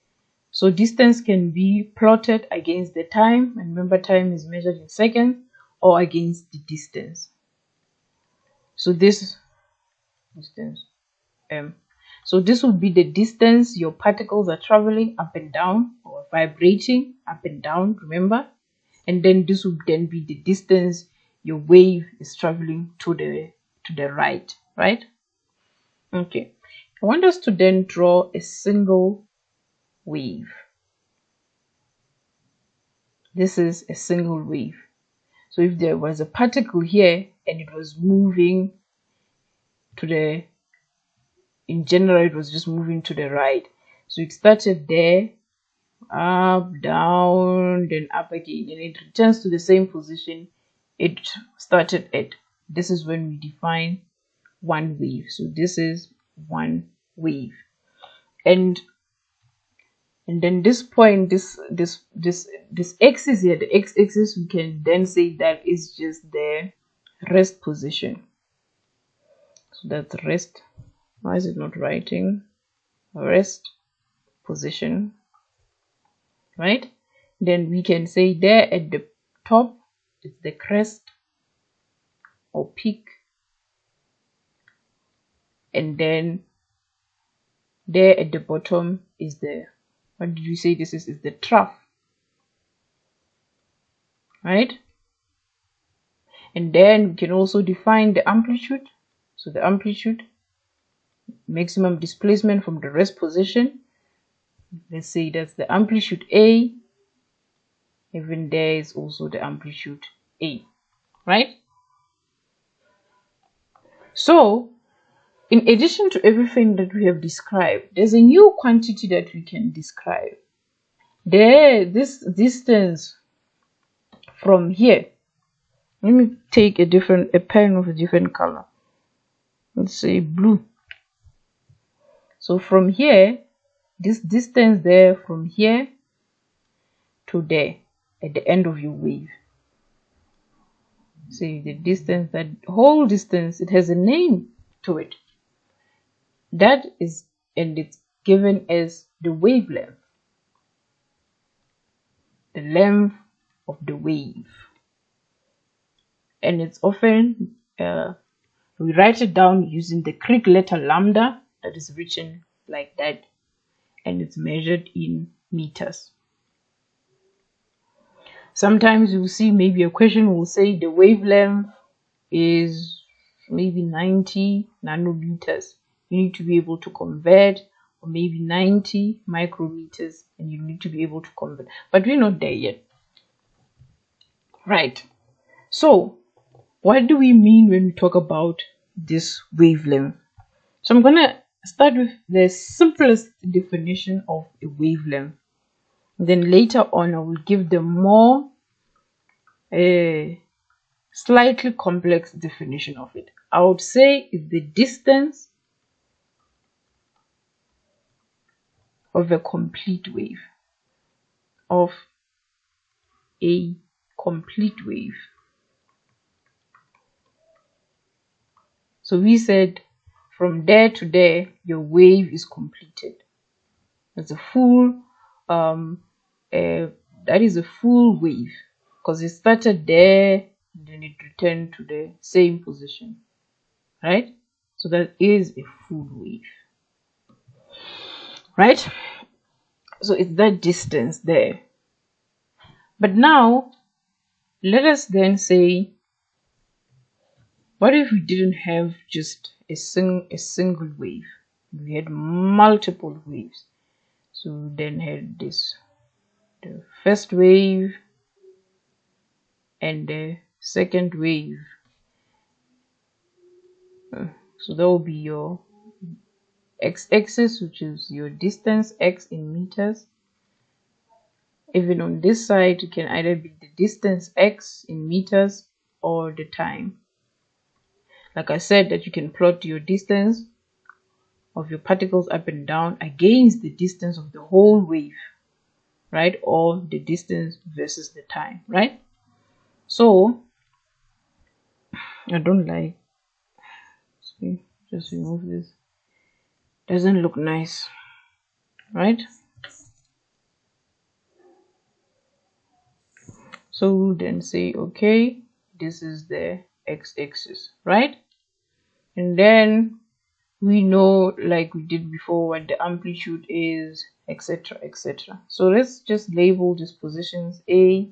A: So distance can be plotted against the time, and remember time is measured in seconds, or against the distance. So this distance m. So this would be the distance your particles are traveling up and down, or vibrating up and down, remember? And then this would then be the distance your wave is traveling to the right, right? Okay. I want us to then draw a single wave. This is a single wave. So if there was a particle here and it was moving in general, it was just moving to the right. So it started there, up, down, then up again, and it returns to the same position it started at. This is when we define one wave. So this is one wave. And then this point, this axis here, the x-axis, we can then say that is just the rest position. So that's rest. Why is it not writing? Rest position, right? Then we can say there at the top it's the crest or peak, and then there at the bottom is the, what did we say this is the trough, right? And then we can also define the amplitude. So the amplitude, maximum displacement from the rest position, let's say that's the amplitude A. Even there is also the amplitude A, right? So in addition to everything that we have described, there's a new quantity that we can describe. This distance from here, let me take a pen of a different color. Let's say blue. So from here, this distance there from here to there at the end of your wave. See the distance, that whole distance, it has a name to it. That is, and it's given as the wavelength, the length of the wave. And it's often, we write it down using the Greek letter lambda, that is written like that, and it's measured in meters. Sometimes you'll see maybe a question will say the wavelength is maybe 90 nanometers. You need to be able to convert or maybe 90 micrometers, and you need to be able to convert. But we're not there yet. Right. So what do we mean when we talk about this wavelength? So I'm going to start with the simplest definition of a wavelength. Then later on, I will give the more slightly complex definition of it. I would say it's the distance of a complete wave. Of a complete wave. So we said from there to there, your wave is completed. That's a full, that is a full wave, because it started there, and then it returned to the same position, right? So that is a full wave, right? So it's that distance there. But now, let us then say, what if we didn't have just a single wave? We had multiple waves. So we then had the first wave and the second wave. So that will be your x-axis, which is your distance, x in meters. Even on this side, it can either be the distance x in meters or the time. Like I said, that you can plot your distance of your particles up and down against the distance of the whole wave, right? Or the distance versus the time, right? So I don't like, just remove this, doesn't look nice, right? So then say, okay, this is the x-axis, right? And then we know, like we did before, what the amplitude is, etc, etc. So let's just label these positions. A,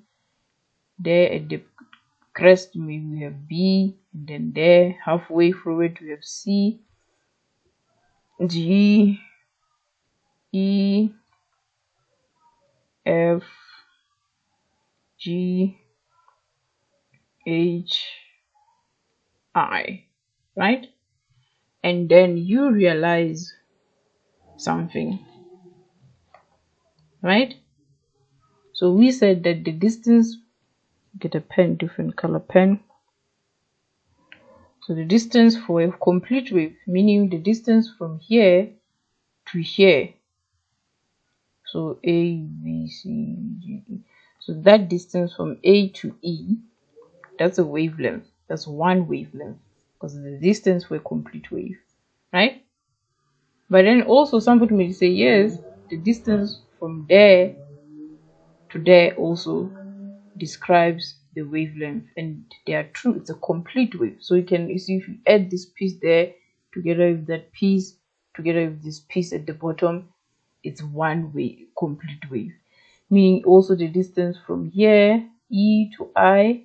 A: there at the crest, maybe we have B, and then there halfway through it we have C, G, E, F, G, H, I, right? And then you realize something, right? So we said that the distance, get a pen, different color pen. So the distance for a complete wave, meaning the distance from here to here, so A, B, C, G, E. So that distance from A to E, that's a wavelength. That's one wavelength, because the distance for a complete wave, right? But then also somebody may say, yes, the distance from there to there also describes the wavelength, and they are true. It's a complete wave. So you can, you see, if you add this piece there together with that piece together with this piece at the bottom, it's one wave, complete wave. Meaning also the distance from here, E to I,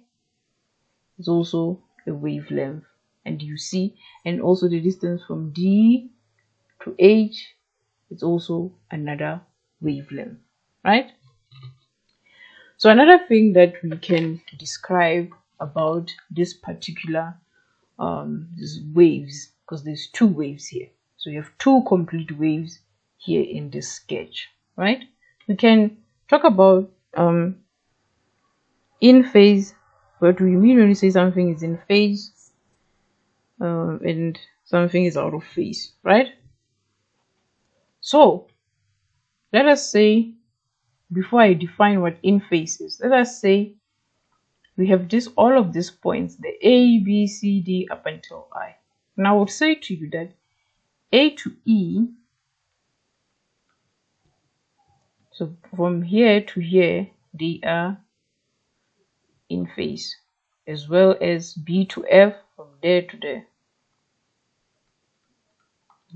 A: is also a wavelength. And you see, and also the distance from D to H is also another wavelength, right? So another thing that we can describe about this particular these waves, because there's two waves here, so you have two complete waves here in this sketch, right? We can talk about in phase. What we mean when we say something is in phase and something is out of phase, right? So let us say, before I define what in phase is, let us say we have this, all of these points, the A, B, C, D up until I. And I would say to you that A to E, so from here to here, they are in phase, as well as B to F, from there to there,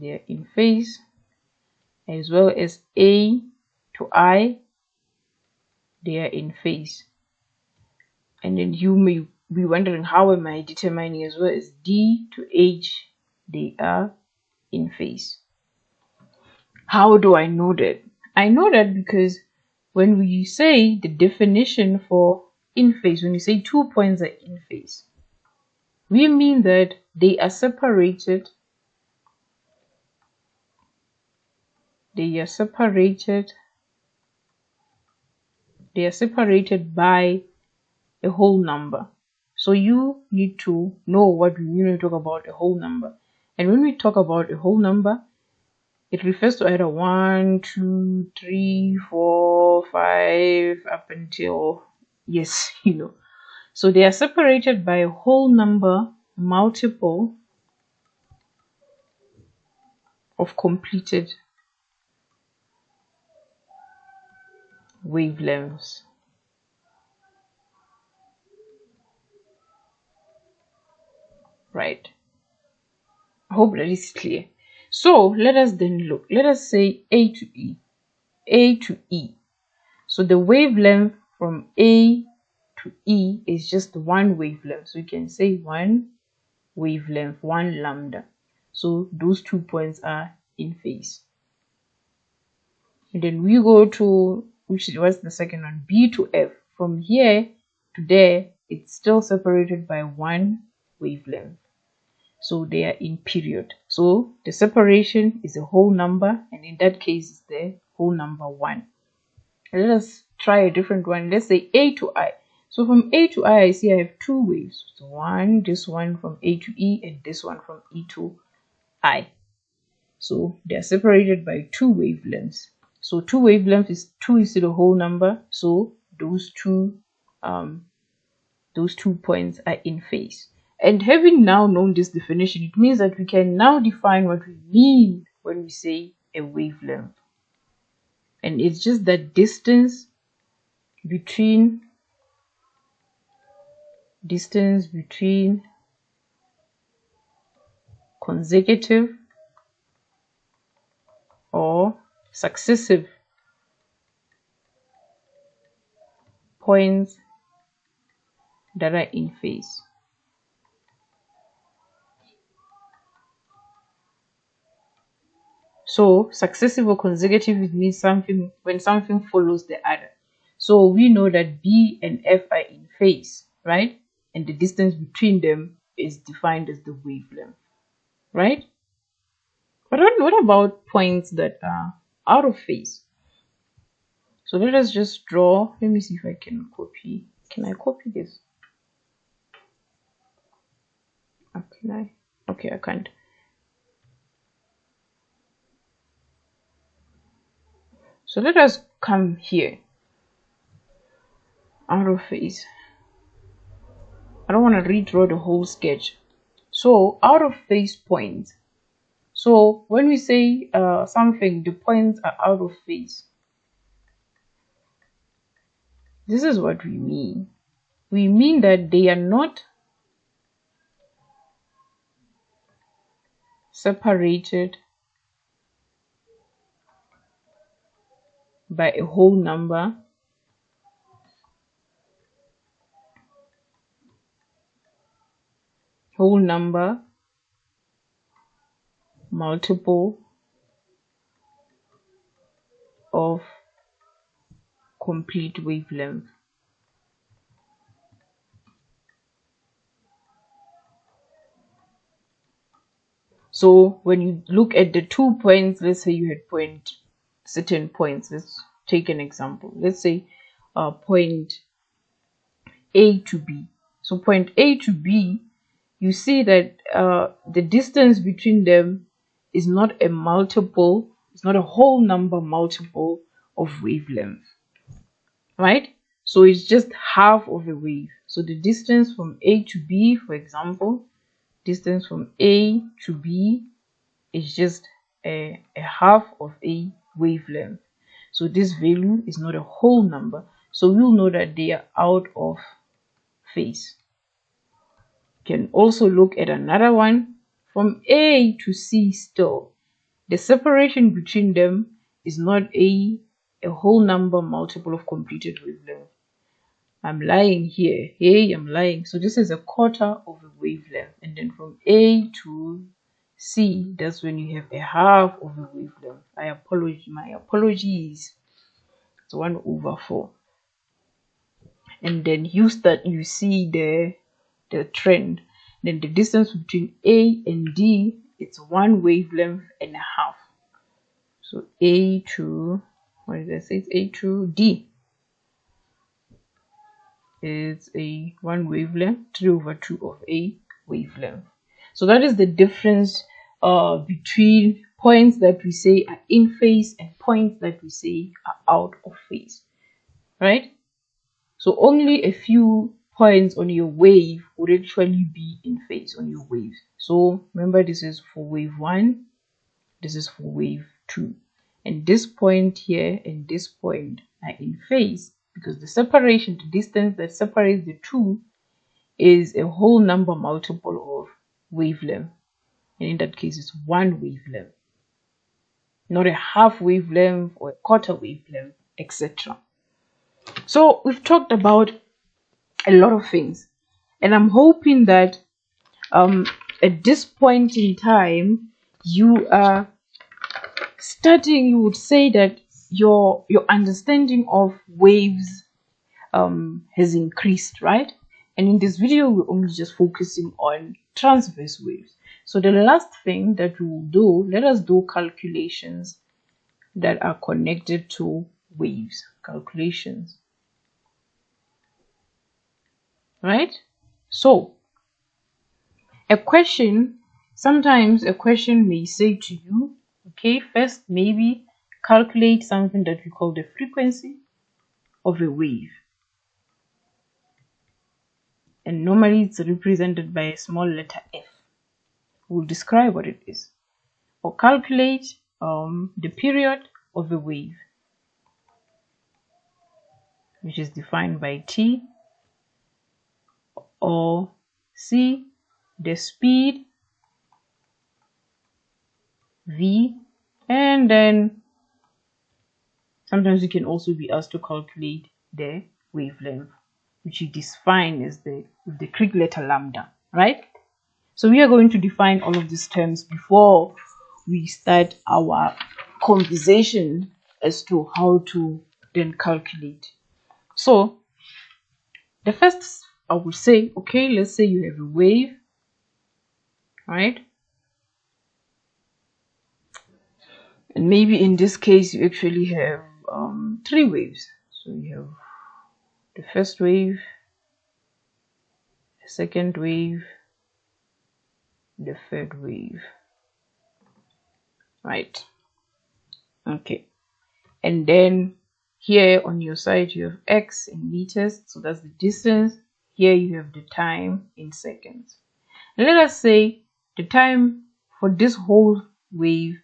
A: they are in phase, as well as A to I, they are in phase. And then you may be wondering, how am I determining as well as D to H, they are in phase. How do I know that? I know that because when we say the definition for in phase, when we say 2 points are in phase, we mean that they are separated. They are separated by a whole number. So you need to know what we mean when we talk about a whole number. And when we talk about a whole number, it refers to either 1, 2, 3, 4, 5, up until, yes, So they are separated by a whole number multiple of completed wavelengths. Right. I hope that is clear. So let us then look. Let us say A to E. A to E. So the wavelength from A to E is just one wavelength. So you can say one wavelength, one lambda. So those 2 points are in phase. And then we go to, which was the second one, B to F. From here to there, it's still separated by one wavelength. So they are in period. So the separation is a whole number, and in that case, it's the whole number 1. And let us try a different one. Let's say A to I. So from A to I see I have 2 waves. So one, this one from A to E, and this one from E to I. So they are separated by 2 wavelengths. So 2 wavelengths is 2 is the whole number. So those two points are in phase. And having now known this definition, it means that we can now define what we mean when we say a wavelength. And it's just that distance between consecutive or successive points that are in phase. So successive or consecutive, it means something when something follows the other. So we know that B and F are in phase, right? And the distance between them is defined as the wavelength, right? But what about points that are out of phase? So let us just draw. Let me see if I can copy. Can I copy this? Can I? Okay, I can't. So let us come here. Out of phase. I don't want to redraw the whole sketch. So out of phase points. So when we say something, the points are out of phase. This is what we mean. We mean that they are not separated by a whole number multiple of complete wavelength. So when you look at the 2 points, let's say you had certain points. Let's take an example. Let's say point A to B. So point A to B, you see that the distance between them is not a multiple, it's not a whole number multiple of wavelength, right? So it's just half of a wave. So the distance from A to B, for example, distance from A to B is just a half of a wavelength. So this value is not a whole number. So we'll know that they are out of phase. You can also look at another one from A to C still. The separation between them is not a whole number multiple of completed wavelength. I'm lying here. Hey, I'm lying. So this is a quarter of a wavelength. And then from A to C, that's when you have a half of a wavelength. My apologies. It's 1/4. And then you see the trend. Then the distance between A and D, it's 1 wavelength and a half. So A to, what did I say? It's A to D. It's a 1 wavelength, 3/2 of a wavelength. So that is the difference between points that we say are in phase and points that we say are out of phase, right? So only a few points on your wave would actually be in phase on your wave. So remember, this is for wave 1, this is for wave 2. And this point here and this point are in phase because the separation, the distance that separates the two, is a whole number multiple of wavelength. And in that case, it's 1 wavelength, not a half wavelength or a quarter wavelength, etc. So we've talked about a lot of things, and I'm hoping that at this point in time you are starting, you would say that your understanding of waves has increased, right? And in this video we're only just focusing on transverse waves. So the last thing that we will do, let us do calculations that are connected to waves. Calculations, right? So sometimes a question may say to you, okay, first maybe calculate something that we call the frequency of a wave. And normally it's represented by a small letter f. We'll describe what it is. Or calculate the period of a wave, which is defined by t. Or C, the speed, v. And then sometimes you can also be asked to calculate the wavelength, which you define as the Greek letter lambda, right? So we are going to define all of these terms before we start our conversation as to how to then calculate. So the first, I would say, okay, let's say you have a wave, right? And maybe in this case you actually have 3 waves. So you have the first wave, the second wave, the third wave, right? Okay. And then here on your side you have x in meters, so that's the distance. Here you have the time in seconds. And let us say the time for this whole wave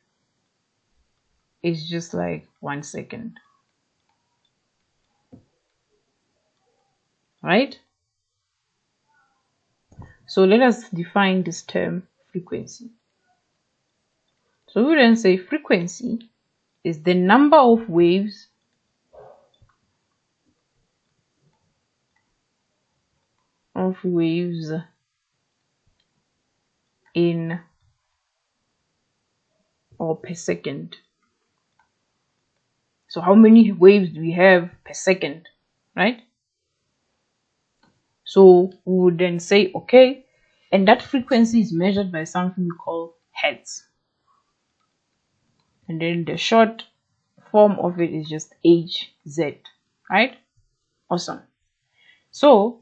A: is just like 1 second, right? So let us define this term frequency. So we then say frequency is the number of waves in or per second. So how many waves do we have per second, right? So we would then say, okay, and that frequency is measured by something we call hertz. And then the short form of it is just Hz, right? Awesome. So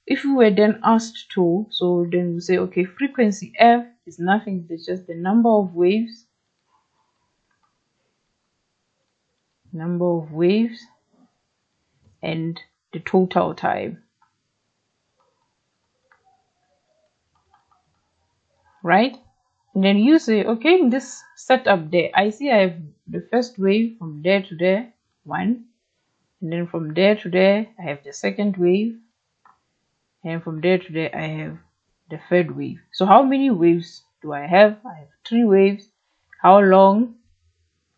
A: if we were then asked to, so then we say, okay, frequency f is nothing, it's just the number of waves and the total time, right? And then you say, okay, in this setup there, I see I have the first wave from there to there, 1. And then from there to there, I have the second wave. And from there to there, I have the third wave. So how many waves do I have? I have 3 waves. How long?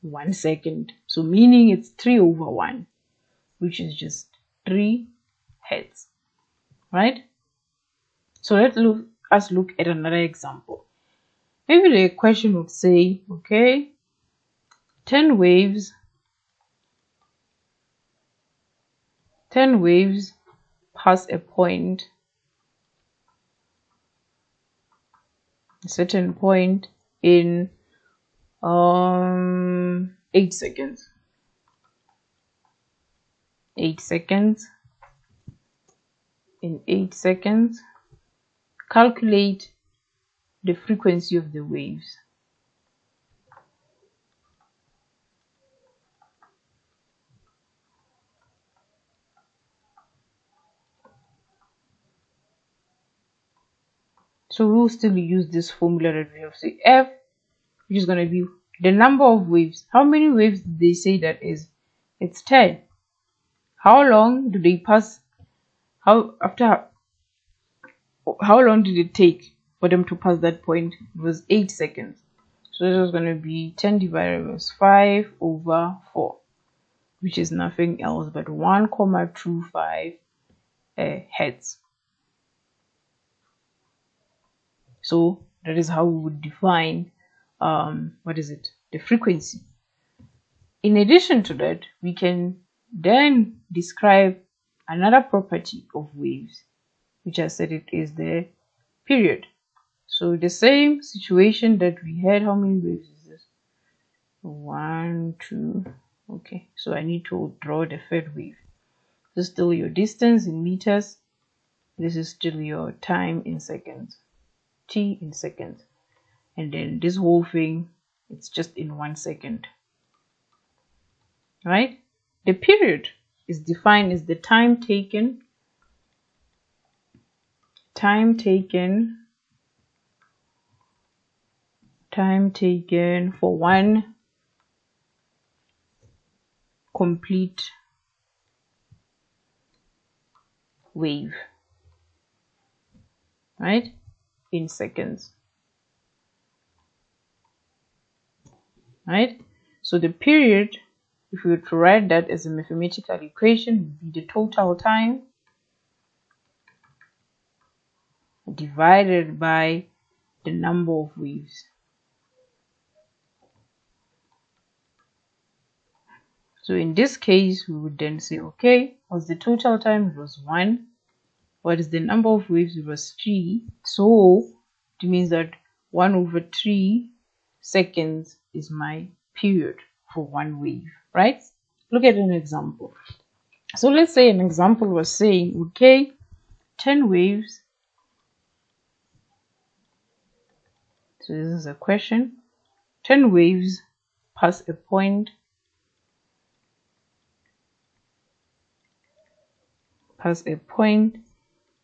A: 1 second. So meaning it's 3/1, which is just 3 hertz, right? So let's look at another example. Maybe the question would say, okay, 10 waves pass a certain point in 8 seconds. 8 seconds. In 8 seconds, calculate the frequency of the waves. So we'll still use this formula that we have. So F, which is going to be the number of waves. How many waves did they say that is? It's 10. How long do they pass? How long did it take for them to pass that point? It was 8 seconds. So this was going to be 10 divided by 5 over 4, which is nothing else but 1,25 hertz. So that is how we would define the frequency. In addition to that, we can then describe another property of waves, which I said it is the period. So the same situation that we had, how many waves is this? 1, 2. Okay, so I need to draw the third wave. This is still your distance in meters. This is still your time in seconds, t in seconds. And then this whole thing, it's just in 1 second. Right? The period is defined as the time taken for one complete wave, right, in seconds, right? So the period, if we were to write that as a mathematical equation, would be the total time divided by the number of waves. So in this case, we would then say, okay, what's the total time? It was 1. What is the number of waves? It was 3. So it means that 1 over 3 seconds is my period for one wave, right? Look at an example. So let's say an example was saying, okay, 10 waves. So this is a question. 10 waves pass a point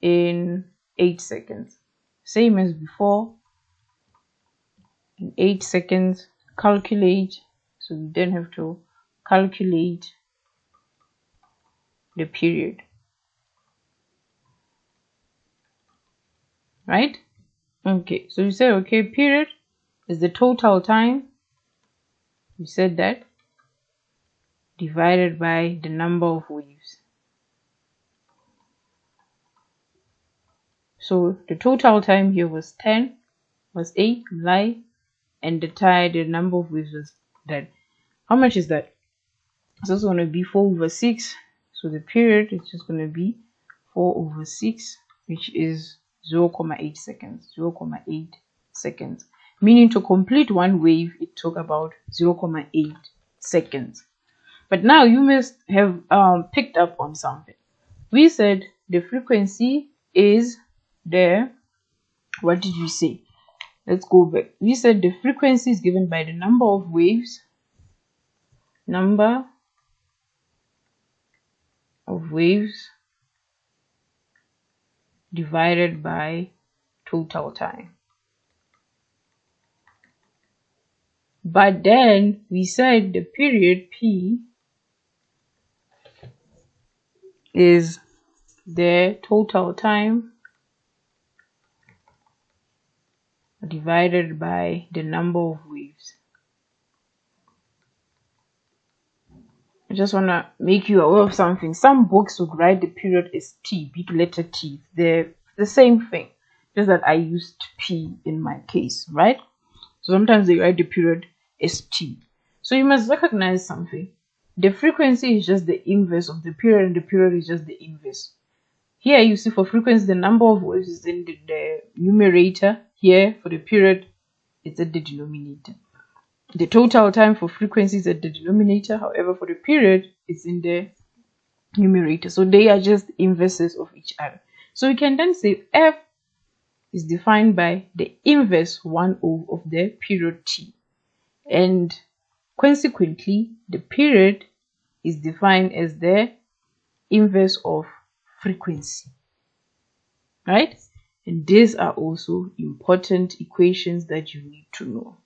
A: in 8 seconds. Same as before. In 8 seconds, calculate. So we then have to calculate the period. Right? Okay, so you say, okay, period is the total time. We said that divided by the number of waves. So the total time here was 10, was 8, and the number of waves was that. How much is that? So it's going to be 4 over 6. So the period is just going to be 4 over 6, which is 0.8 seconds. 0.8 seconds. Meaning to complete one wave, it took about 0.8 seconds. But now you must have picked up on something. We said the frequency is there. What did we say? Let's go back. We said the frequency is given by the number of waves. Number of waves divided by total time. But then we said the period P is the total time divided by the number of waves. I just want to make you aware of something. Some books would write the period as T, big letter T. They're the same thing, just that I used P in my case, right? So sometimes they write the period as T. So you must recognize something. The frequency is just the inverse of the period, and the period is just the inverse. Here you see for frequency, the number of waves is in the numerator. Here for the period, it's at the denominator. The total time for frequency is at the denominator. However, for the period, it's in the numerator. So they are just inverses of each other. So we can then say F is defined by the inverse 1/0 of the period T. And consequently, the period is defined as the inverse of frequency. Right? And these are also important equations that you need to know.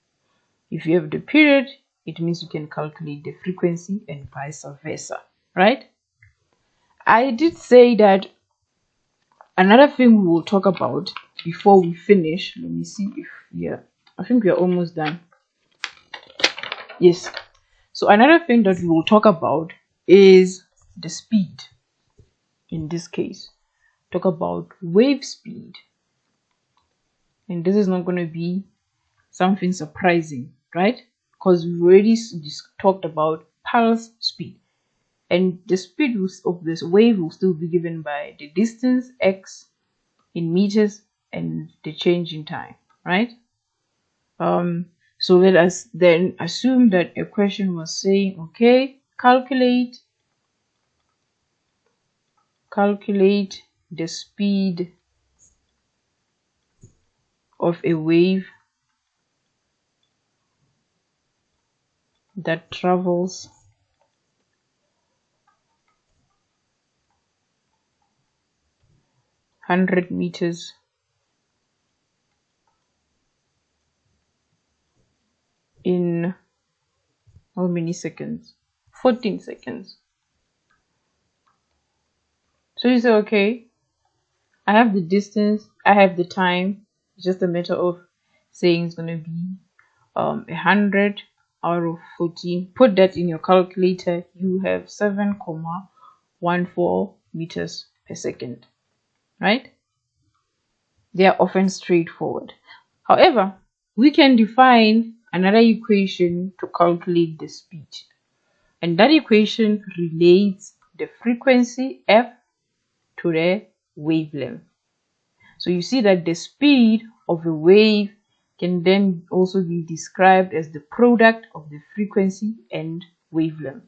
A: If you have the period, it means you can calculate the frequency and vice versa. Right? I did say that another thing we will talk about before we finish. Let me see if I think we are almost done. Yes. So another thing that we will talk about is the speed. In this case, talk about wave speed. And this is not going to be something surprising, right? Because we've already talked about pulse speed. And the speed of this wave will still be given by the distance x in meters and the change in time, right? So let us then assume that a question was saying, okay, calculate the speed of a wave that travels 100 meters in how many seconds? 14 seconds. So you say, okay, I have the distance, I have the time. It's just a matter of saying it's going to be 100 out of 14. Put that in your calculator. You have 7,14 meters per second. Right? They are often straightforward. However, we can define another equation to calculate the speed. And that equation relates the frequency F to the wavelength. So you see that the speed of a wave can then also be described as the product of the frequency and wavelength.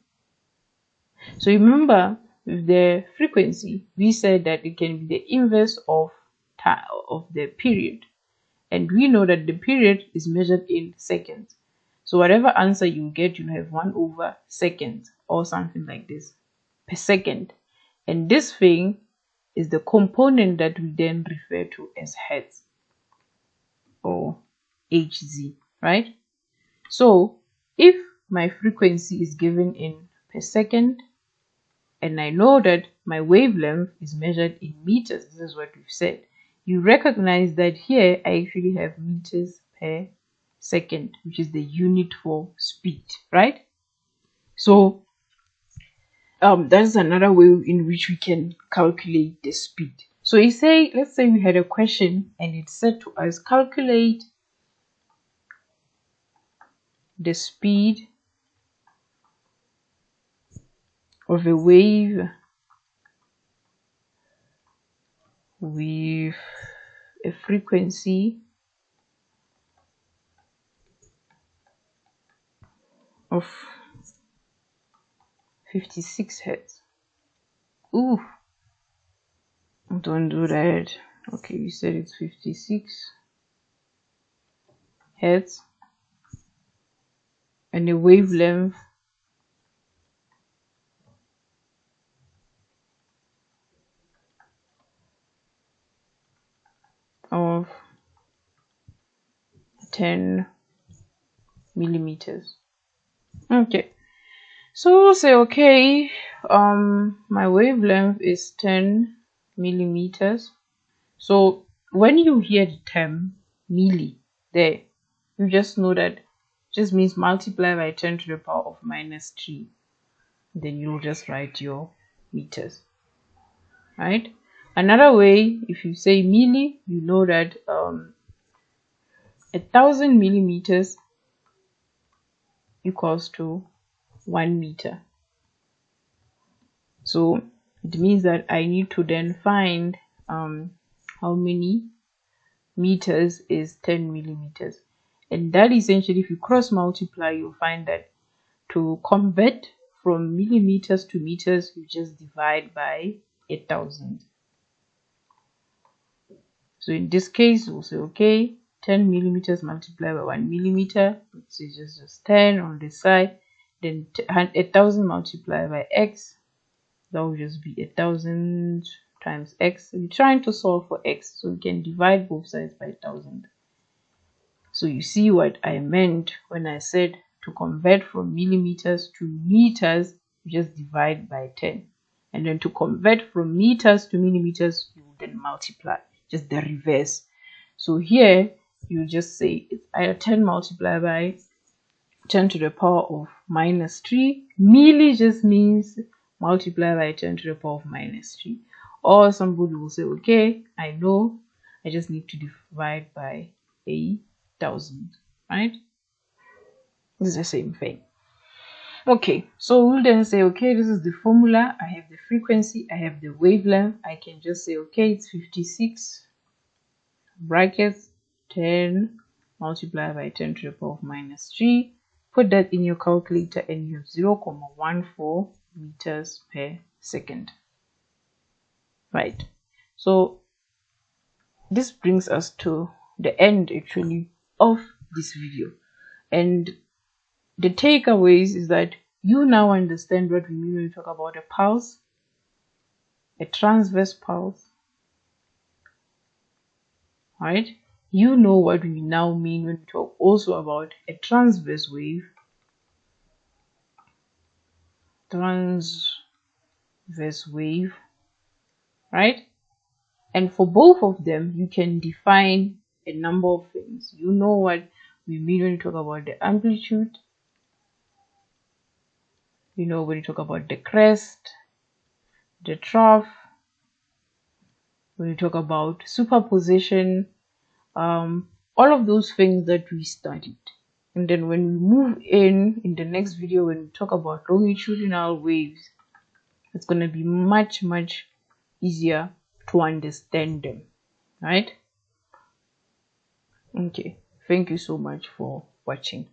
A: So remember, with the frequency, we said that it can be the inverse of time of the period. And we know that the period is measured in seconds. So whatever answer you get, you have 1/second or something like this per second. And this thing is the component that we then refer to as hertz or Hz, right? So if my frequency is given in per second, and I know that my wavelength is measured in meters, this is what we've said, you recognize that here I actually have meters per second, which is the unit for speed, right? So that is another way in which we can calculate the speed. So let's say we had a question and it said to us, calculate the speed of a wave with a frequency of 56 hertz. Ooh, don't do that. Okay, we said it's 56 hertz and a wavelength of 10 millimeters. Okay, so we'll say, okay, my wavelength is 10 millimeters. So when you hear the term milli there, you just know that it just means multiply by 10 to the power of -3. Then you'll just write your meters, right? Another way, if you say milli, you know that 1,000 millimeters equals to 1 meter. So it means that I need to then find how many meters is 10 millimeters. And that essentially, if you cross multiply, you'll find that to convert from millimeters to meters, you just divide by 1,000. So in this case, we'll say, okay, 10 millimeters multiplied by 1 millimeter, which is just 10 on this side. Then 1,000 multiplied by x, that will just be 1,000 times x. So we're trying to solve for x, so we can divide both sides by 1,000. So you see what I meant when I said to convert from millimeters to meters, you just divide by 10. And then to convert from meters to millimeters, you then multiply, just the reverse. So here, you just say it's either 10 multiplied by 10 to the power of minus 3. Milli just means multiply by 10 to the power of minus 3. Or somebody will say, okay, I know, I just need to divide by 1,000, right? It's the same thing. Okay, so we'll then say, okay, this is the formula. I have the frequency, I have the wavelength. I can just say, okay, it's 56 brackets 10 multiplied by 10 to the power of minus 3. Put that in your calculator and you have 0.14 meters per second. Right. So this brings us to the end actually of this video. And the takeaways is that you now understand what we mean when we talk about a pulse, a transverse pulse. Right? You know what we now mean when we talk also about a transverse wave. Transverse wave, right? And for both of them, you can define a number of things. You know what we mean when we talk about the amplitude. You know when you talk about the crest, the trough, when you talk about superposition, all of those things that we studied. And then when we move in the next video, when we talk about longitudinal waves, it's going to be much easier to understand them, right? Okay, thank you so much for watching.